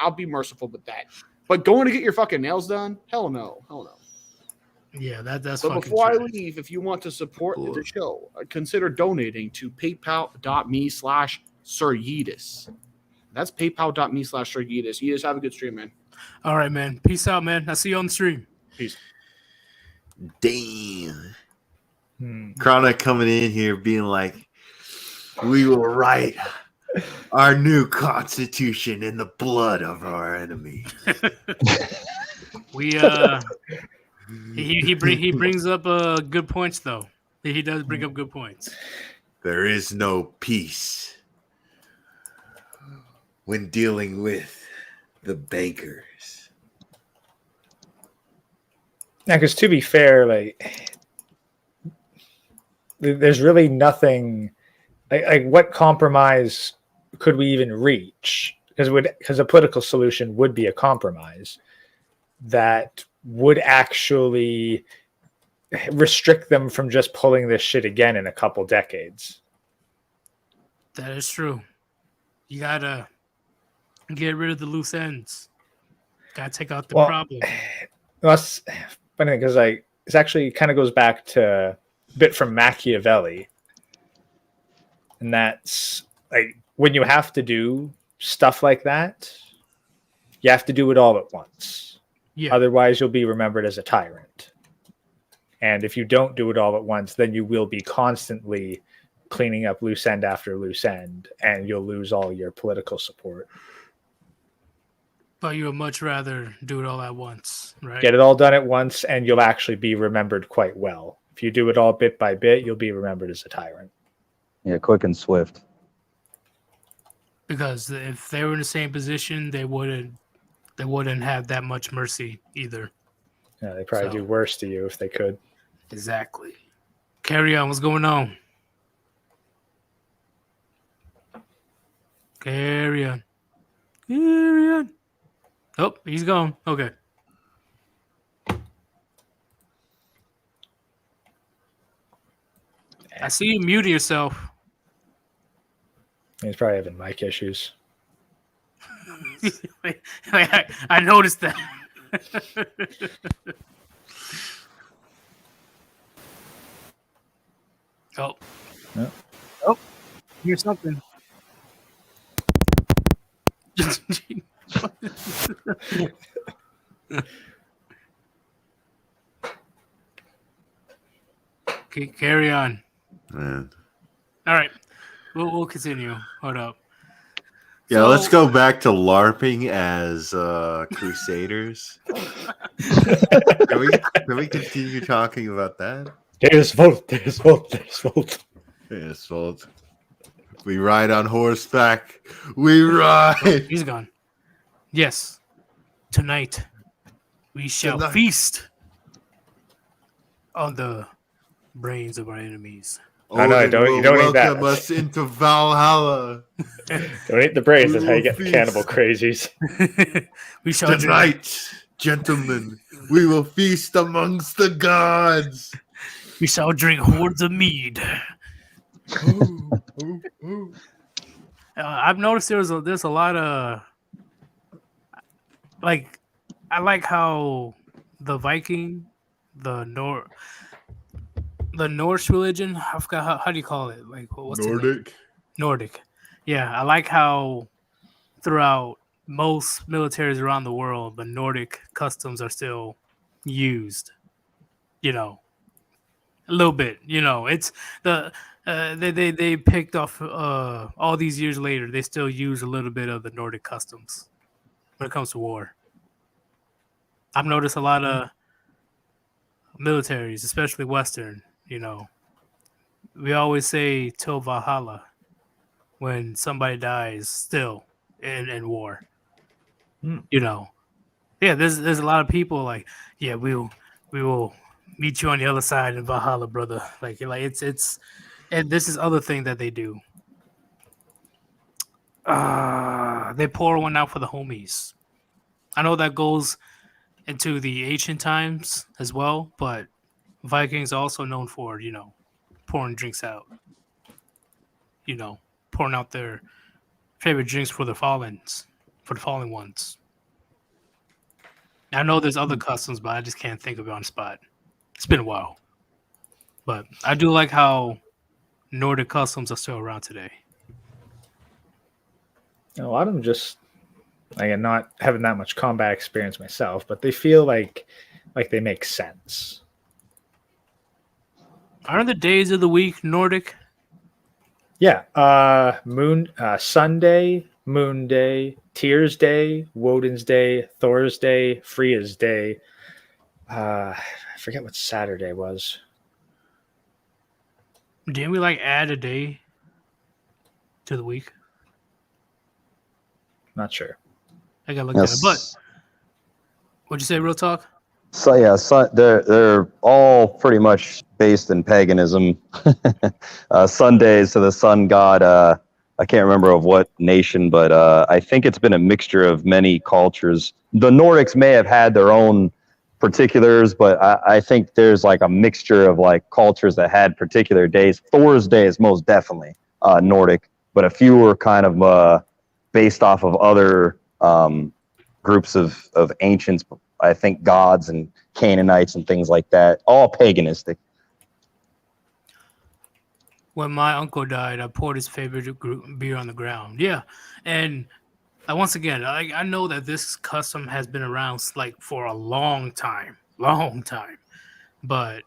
I'll be merciful with that. But going to get your fucking nails done? Hell no. Yeah, that's. But before I leave, if you want to support the show, consider donating to paypal.me/Sir Yeetus. That's paypal.me/Sir Yeetus. Yeetus, have a good stream, man. All right, man. Peace out, man. I'll see you on the stream. Peace. Damn. Chronic coming in here being like, we will write our new constitution in the blood of our enemy. He brings up good points though. He does bring up good points. There is no peace when dealing with the bankers. Now, because to be fair, like, there's really nothing. Like what compromise could we even reach? Because a political solution would be a compromise that would actually restrict them from just pulling this shit again in a couple decades. That is true. You gotta get rid of the loose ends. Gotta take out the problem. That's funny because this actually kind of goes back to a bit from Machiavelli, and that's like when you have to do stuff like that, you have to do it all at once. Yeah. Otherwise, you'll be remembered as a tyrant. And if you don't do it all at once, then you will be constantly cleaning up loose end after loose end, and you'll lose all your political support. But you would much rather do it all at once, right? Get it all done at once, and you'll actually be remembered quite well. If you do it all bit by bit, you'll be remembered as a tyrant. Yeah, quick and swift. Because if they were in the same position, they wouldn't have that much mercy either. Yeah, they probably do worse to you if they could. Exactly. Carry on. What's going on? Carry on. Carry on. Oh, he's gone. Okay. I see you muting yourself. He's probably having mic issues. I noticed that. Oh. No. Oh. Here's something. Okay, carry on. Man. All right. We'll continue. Hold up. Yeah, let's go back to LARPing as Crusaders. Can we continue talking about that? There's Volt. We ride on horseback. We ride. He's gone. Yes. Tonight, we shall feast on the brains of our enemies. No, you don't eat that. Welcome us into Valhalla. Don't eat the brains. That's how you get the cannibal crazies. We shall tonight, gentlemen. We will feast amongst the gods. We shall drink hordes of mead. I've noticed there's a lot of like I like how the Viking, the Norse religion. I forgot how do you call it? Like what's Nordic? Nordic. Yeah, I like how throughout most militaries around the world, the Nordic customs are still used. You know, a little bit. You know, it's the they picked off all these years later. They still use a little bit of the Nordic customs when it comes to war. I've noticed a lot of militaries, especially Western. You know, we always say "till Valhalla" when somebody dies still in war. You know, yeah. There's a lot of people like, yeah, we will meet you on the other side in Valhalla, brother. Like it's and this is other thing that they do. They pour one out for the homies. I know that goes into the ancient times as well, but Vikings are also known for, pouring drinks out. Pouring out their favorite drinks for the fallen ones. I know there's other customs, but I just can't think of it on the spot. It's been a while. But I do like how Nordic customs are still around today. A lot of them just, I'm not having that much combat experience myself, but they feel like they make sense. Aren't the days of the week Nordic? Yeah. Sunday, Moon Day, Tyr's Day, Woden's Day, Thor's Day, Freya's Day. I forget what Saturday was. Didn't we add a day to the week? Not sure. I gotta look at it. But what'd you say, real talk? So yeah, they're all pretty much based in paganism. Sundays to the sun god. I can't remember of what nation, but I think it's been a mixture of many cultures. The Nordics may have had their own particulars, but I think there's a mixture of cultures that had particular days. Thor's Day is most definitely Nordic, but a few were kind of based off of other groups of ancients, I think gods and Canaanites and things like that, all paganistic. When my uncle died, I poured his favorite beer on the ground. Yeah, and once again, I know that this custom has been around for a long time, but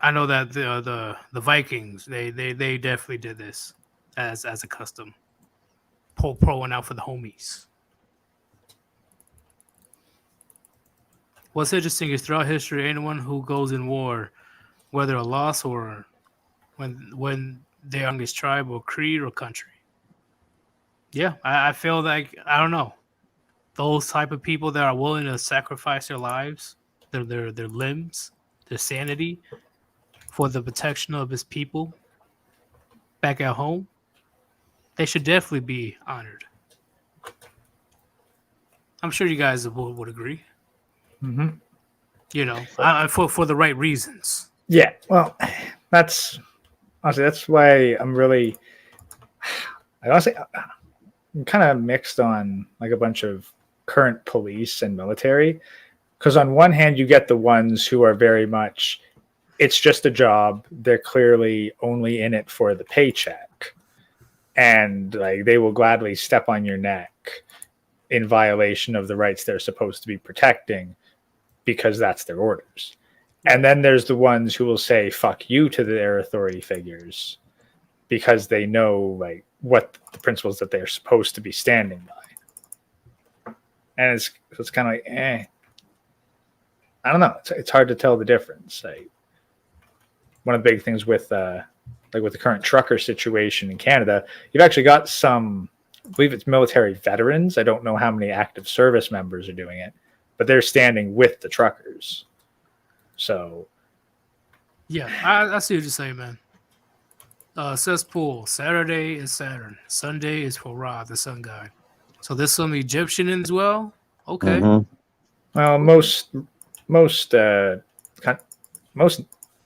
I know that the Vikings they definitely did this as a custom, pouring out for the homies. What's interesting is throughout history, anyone who goes in war, whether a loss or when they're on this tribe or creed or country. Yeah, I feel I don't know, those type of people that are willing to sacrifice their lives, their limbs, their sanity for the protection of his people back at home, they should definitely be honored. I'm sure you guys would agree. Mm-hmm. For the right reasons. Yeah, well, that's why I'm kind of mixed on a bunch of current police and military, because on one hand you get the ones who are very much, it's just a job, they're clearly only in it for the paycheck, and they will gladly step on your neck in violation of the rights they're supposed to be protecting because that's their orders. And then there's the ones who will say fuck you to their authority figures because they know what the principles that they're supposed to be standing by. And it's kind of I don't know. It's hard to tell the difference. One of the big things with with the current trucker situation in Canada, you've actually got some, I believe it's military veterans. I don't know how many active service members are doing it, but they're standing with the truckers. So, yeah, I see what you're saying, man. Cesspool, Saturday is Saturn. Sunday is for Ra, the sun god. So there's some Egyptian in as well? Okay. Mm-hmm. Well, most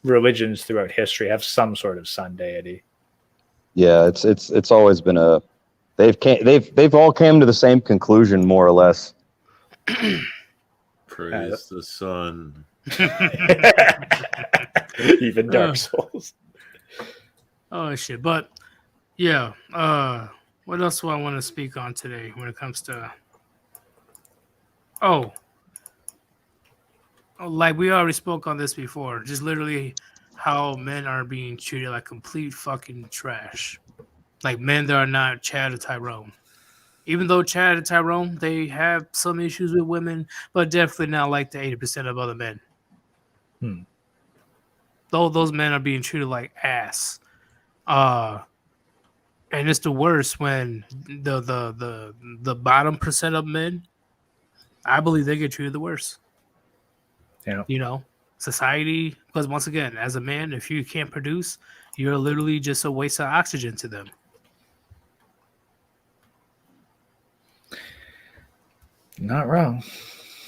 religions throughout history have some sort of sun deity. Yeah, it's always been they've all came to the same conclusion more or less. Praise the sun. Even Dark Souls. Oh shit! But yeah, what else do I want to speak on today when it comes to? We already spoke on this before. Just literally how men are being treated like complete fucking trash. Men that are not Chad or Tyrone. Even though Chad and Tyrone, they have some issues with women, but definitely not like the 80% of other men. Though those men are being treated like ass. And it's the worst when the bottom percent of men, I believe they get treated the worst. Yeah. Society, because once again, as a man, if you can't produce, you're literally just a waste of oxygen to them. Not wrong.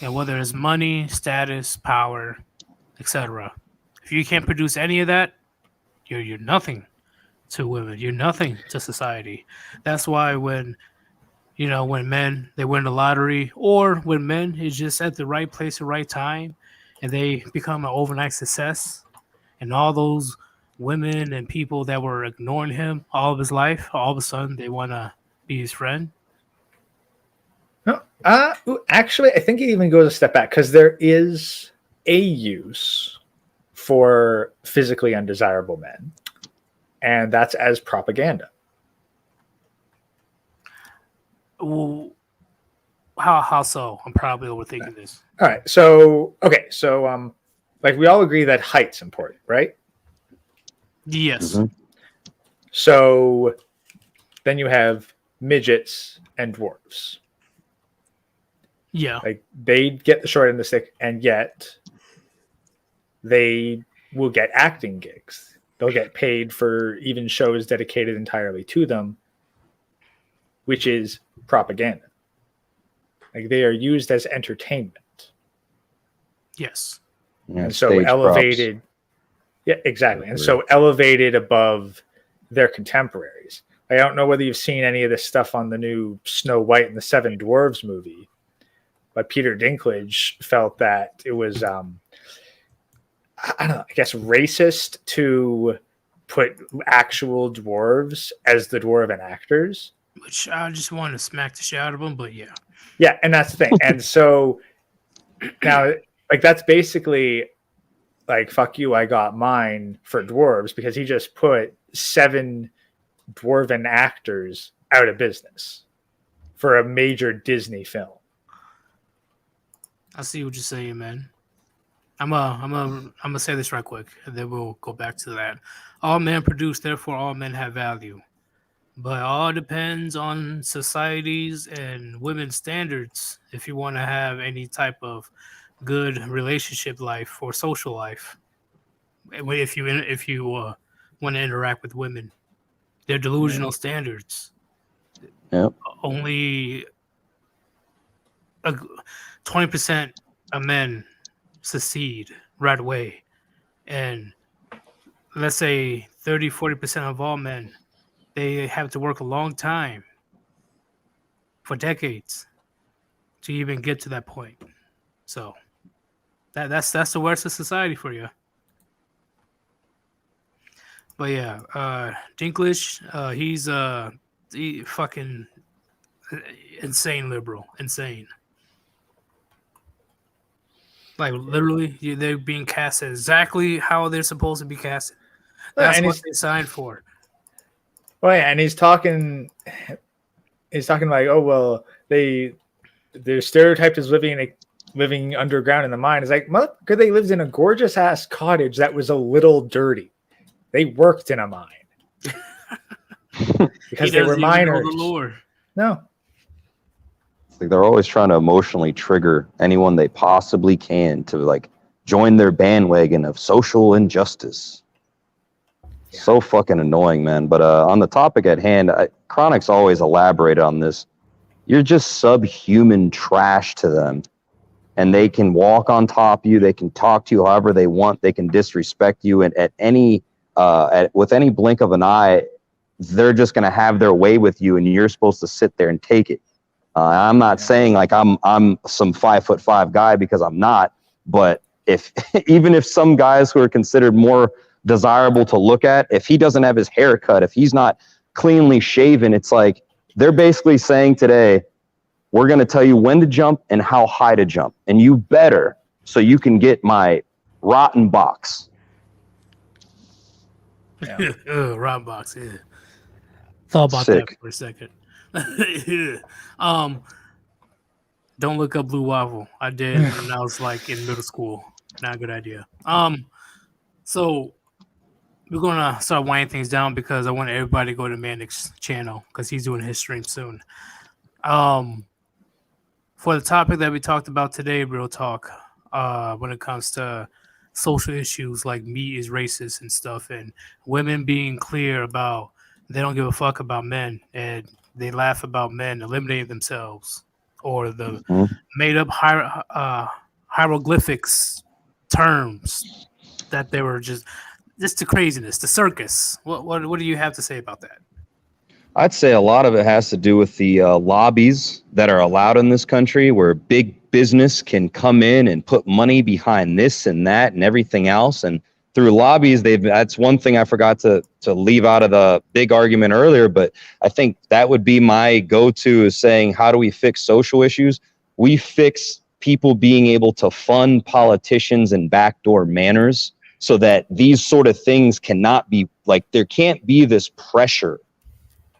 And whether it's money, status, power, etc. If you can't produce any of that, you're nothing to women. You're nothing to society. That's why when men they win the lottery, or when men is just at the right place at the right time, and they become an overnight success, and all those women and people that were ignoring him all of his life, all of a sudden they want to be his friend. No, actually, I think it even goes a step back because there is a use for physically undesirable men, and that's as propaganda. Well, how so? I'm probably overthinking this. All right, so like we all agree that height's important, right? Yes. Mm-hmm. So then you have midgets and dwarves. Yeah. Like they get the short end of the stick, and yet they will get acting gigs. They'll get paid for even shows dedicated entirely to them, which is propaganda. Like they are used as entertainment. Yes. Yeah, and so stage elevated. props. Yeah, exactly. And so elevated above their contemporaries. I don't know whether you've seen any of this stuff on the new Snow White and the Seven Dwarves movie, but Peter Dinklage felt that it was, I don't know, I guess racist to put actual dwarves as the dwarven actors. Which I just want to smack the shit out of them, but yeah. Yeah, and that's the thing. And so now, like, that's basically like, fuck you, I got mine for dwarves, because he just put 7 dwarven actors out of business for a major Disney film. I see what you're saying, man. I'm gonna say this right quick, and then we'll go back to that. All men produce, therefore all men have value. But all depends on societies and women's standards if you want to have any type of good relationship life or social life. If you want to interact with women, they're delusional standards. Yep. Only 20% of men succeed right away, and let's say 30-40% of all men, they have to work a long time for decades to even get to that point. So that's the worst of society for you. But yeah, Dinklage, he's he fucking insane liberal, insane. Like literally, they're being cast exactly how they're supposed to be casted. That's what they signed for. Well, yeah, and he's talking like, oh well, they're stereotyped as living underground in the mine. It's like, motherfucker, they lived in a gorgeous ass cottage that was a little dirty. They worked in a mine because they were miners. No. Like they're always trying to emotionally trigger anyone they possibly can to like join their bandwagon of social injustice. Yeah. So fucking annoying, man. But on the topic at hand, Chronic's always elaborated on this. You're just subhuman trash to them, and they can walk on top of you. They can talk to you however they want. They can disrespect you, and with any blink of an eye, they're just gonna have their way with you, and you're supposed to sit there and take it. I'm not saying like I'm some 5'5" guy, because I'm not. But even if some guys who are considered more desirable to look at, if he doesn't have his hair cut, if he's not cleanly shaven, it's like they're basically saying today, we're going to tell you when to jump and how high to jump, and you better, so you can get my rotten box. Yeah. Rotten box. Yeah. Thought about that for a second. Don't look up Blue Waffle. I did when I was like in middle school. Not a good idea. So we're gonna start winding things down because I want everybody to go to Manic's channel because he's doing his stream soon. For the topic that we talked about today, real talk, when it comes to social issues like meat is racist and stuff, and women being clear about they don't give a fuck about men, and they laugh about men eliminating themselves, or the made up hieroglyphics terms that they were just the craziness, the circus. What do you have to say about that? I'd say a lot of it has to do with the lobbies that are allowed in this country, where big business can come in and put money behind this and that and everything else. And through lobbies, that's one thing I forgot to leave out of the big argument earlier. But I think that would be my go-to, is saying, how do we fix social issues? We fix people being able to fund politicians in backdoor manners, so that these sort of things cannot be, like, there can't be this pressure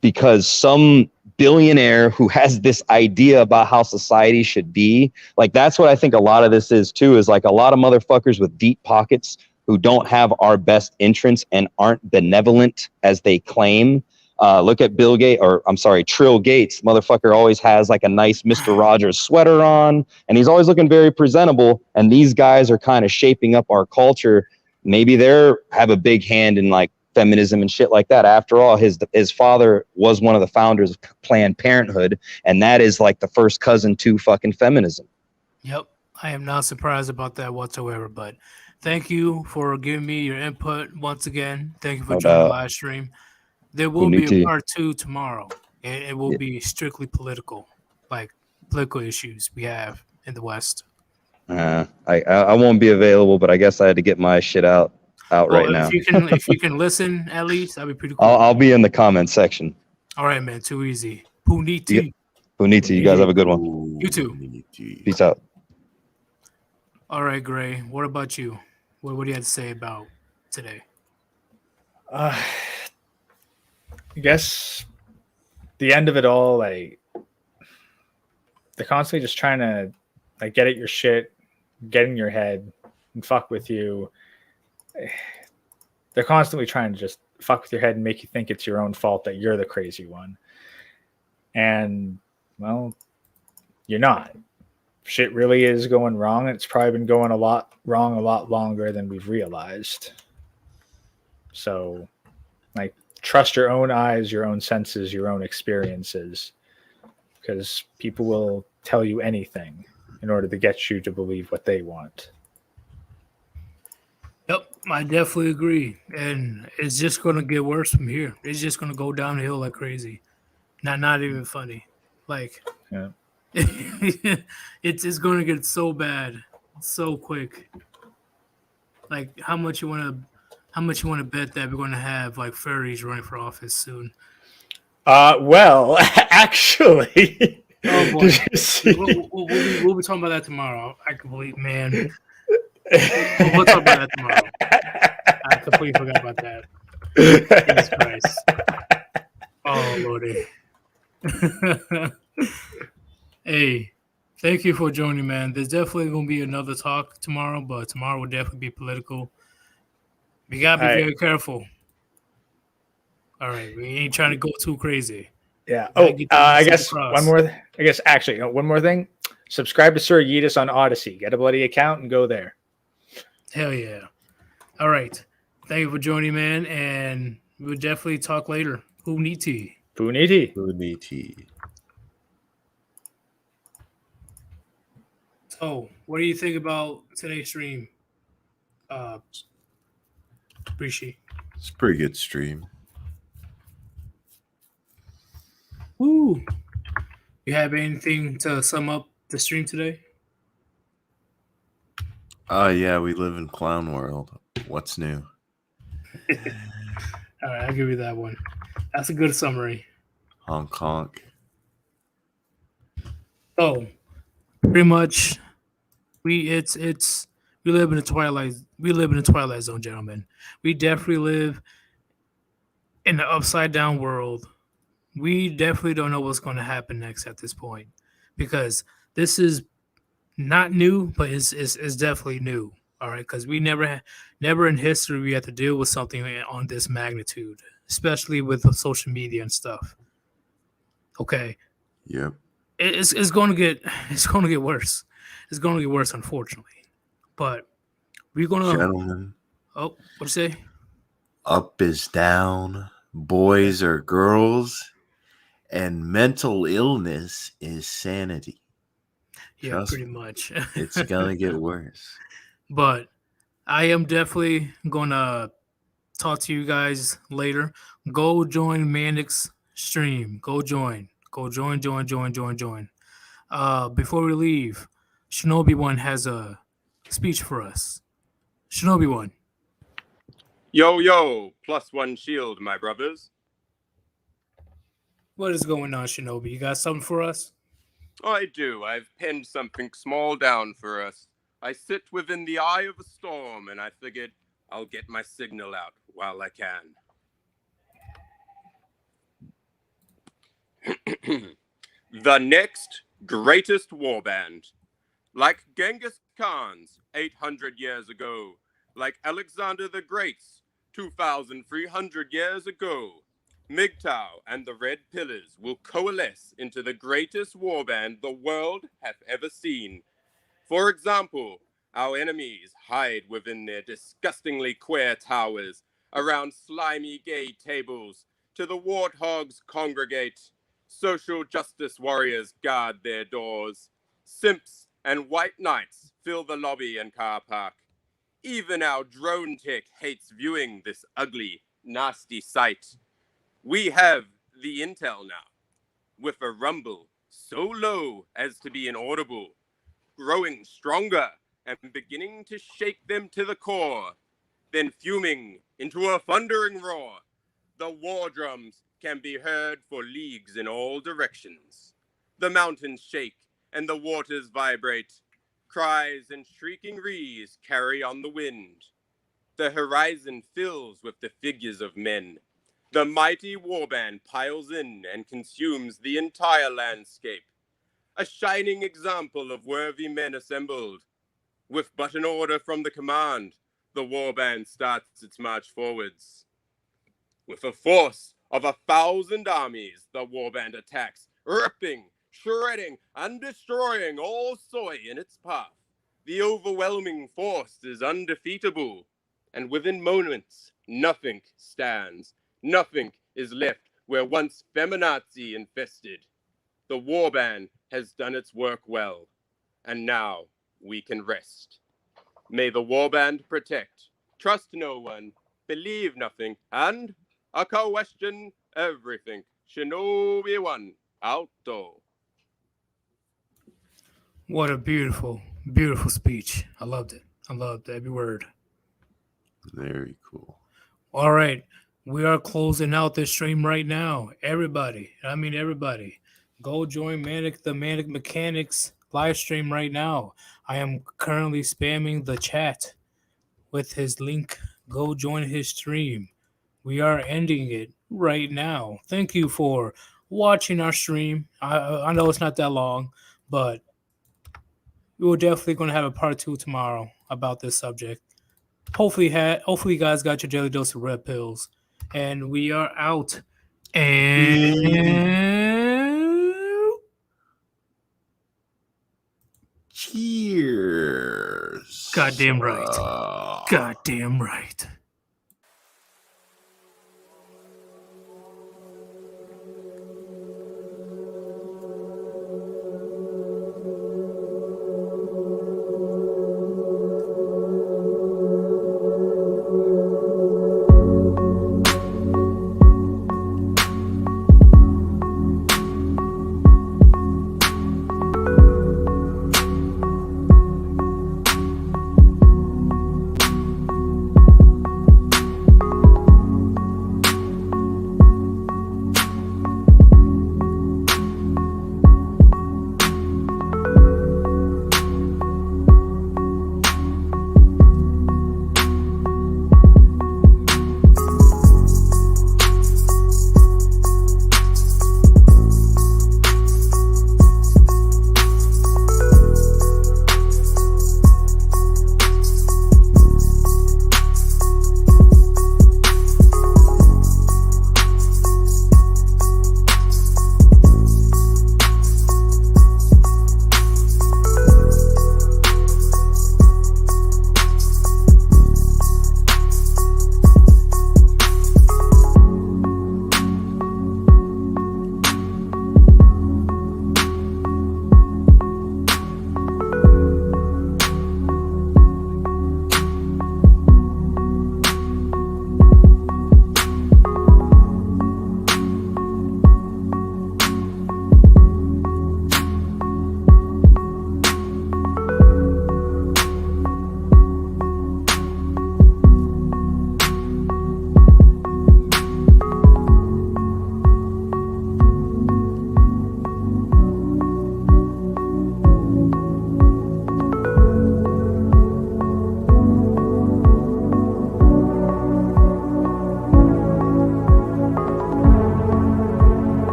because some billionaire who has this idea about how society should be. Like, that's what I think a lot of this is too, is like a lot of motherfuckers with deep pockets who don't have our best interests and aren't benevolent as they claim. Look at Trill Gates. Motherfucker always has like a nice Mr. Rogers sweater on, and he's always looking very presentable. And these guys are kind of shaping up our culture. Maybe they have a big hand in like feminism and shit like that. After all, his father was one of the founders of Planned Parenthood, and that is like the first cousin to fucking feminism. Yep, I am not surprised about that whatsoever. But thank you for giving me your input once again. Thank you for joining the live stream. There will be a part 2 tomorrow, and it will be strictly political, like political issues we have in the West. I won't be available, but I guess I had to get my shit out right now. If you can listen, at least that'd be pretty cool. I'll be in the comment section. All right, man. Too easy. Puniti. Puniti. You guys have a good one. You too. Peace out. All right, Gray. What about you? What do you have to say about today? I guess the end of it all, like, they're constantly just trying to like get at your shit, get in your head, and fuck with you. They're constantly trying to just fuck with your head and make you think it's your own fault that you're the crazy one. And, well, you're not. Shit really is going wrong. It's probably been going a lot wrong a lot longer than we've realized. So, like, trust your own eyes, your own senses, your own experiences, because people will tell you anything in order to get you to believe what they want. Yep, I definitely agree. And it's just going to get worse from here. It's just going to go downhill like crazy. Not even funny. Like, yeah. it's going to get so bad so quick. Like, how much you want to bet that we're going to have like furries running for office soon? Well, actually, oh boy. We'll be talking about that tomorrow. I completely, man. We'll talk about that tomorrow. I completely forgot about that. Jesus Christ. Oh Lordy. Hey, thank you for joining, man. There's definitely going to be another talk tomorrow, but tomorrow will definitely be political. We got to be very careful. All right, we ain't trying to go too crazy. Yeah. Oh, I guess one more. One more thing. Subscribe to Sir Yeetus on Odyssey. Get a bloody account and go there. Hell yeah. All right. Thank you for joining, man, and we'll definitely talk later. Puniti. Puniti. Puniti. So, what do you think about today's stream? Appreciate. It's a pretty good stream. Woo. You have anything to sum up the stream today? Yeah, we live in clown world. What's new? All right, I'll give you that one. That's a good summary. Honk honk. So, pretty much, we live in a twilight zone, gentlemen. We definitely live in the upside down world. We definitely don't know what's going to happen next at this point, because this is not new, but it's definitely new. All right, because we never in history we had to deal with something on this magnitude, especially with the social media and stuff. Okay. Yep. It's going to get worse. It's going to get worse, unfortunately. But we're going to. Gentlemen. Oh, what'd you say? Up is down. Boys are girls. And mental illness is sanity. Yeah, pretty much. It's going to get worse. But I am definitely gonna talk to you guys later. Go join Manic's stream. Go join. Join. Before we leave, Shinobi One has a speech for us. Shinobi One. Yo, +1 shield, my brothers. What is going on, Shinobi? You got something for us? I do. I've penned something small down for us. I sit within the eye of a storm, and I figured I'll get my signal out while I can. The next greatest warband. Like Genghis Khan's 800 years ago, like Alexander the Great's 2,300 years ago, MGTOW and the Red Pillars will coalesce into the greatest warband the world hath ever seen. For example, our enemies hide within their disgustingly queer towers, around slimy gay tables, to the warthogs congregate. Social justice warriors guard their doors. Simps and white knights fill the lobby and car park. Even our drone tech hates viewing this ugly, nasty sight. We have the intel now, with a rumble so low as to be inaudible, growing stronger and beginning to shake them to the core, then fuming into a thundering roar. The war drums can be heard for leagues in all directions. The mountains shake and the waters vibrate. Cries and shrieking rees carry on the wind. The horizon fills with the figures of men. The mighty warband piles in and consumes the entire landscape. A shining example of worthy men assembled. With but an order from the command, the warband starts its march forwards. With a force of 1,000 armies, the warband attacks, ripping, shredding, and destroying all soy in its path. The overwhelming force is undefeatable, and within moments, nothing stands. Nothing is left where once feminazi infested. The warband has done its work well, and now we can rest. May the warband protect, trust no one, believe nothing, and question everything. Shinobi One, Alto. What a beautiful, beautiful speech. I loved it. I loved every word. Very cool. All right. We are closing out this stream right now. Everybody, go join the Manic Mechanics live stream right now. I am currently spamming the chat with his link. Go join his stream. We are ending it right now. Thank you for watching our stream. I know it's not that long, but we're definitely going to have a part 2 tomorrow about this subject. Hopefully you guys got your daily dose of red pills. And we are out. And cheers. Goddamn right. Goddamn right.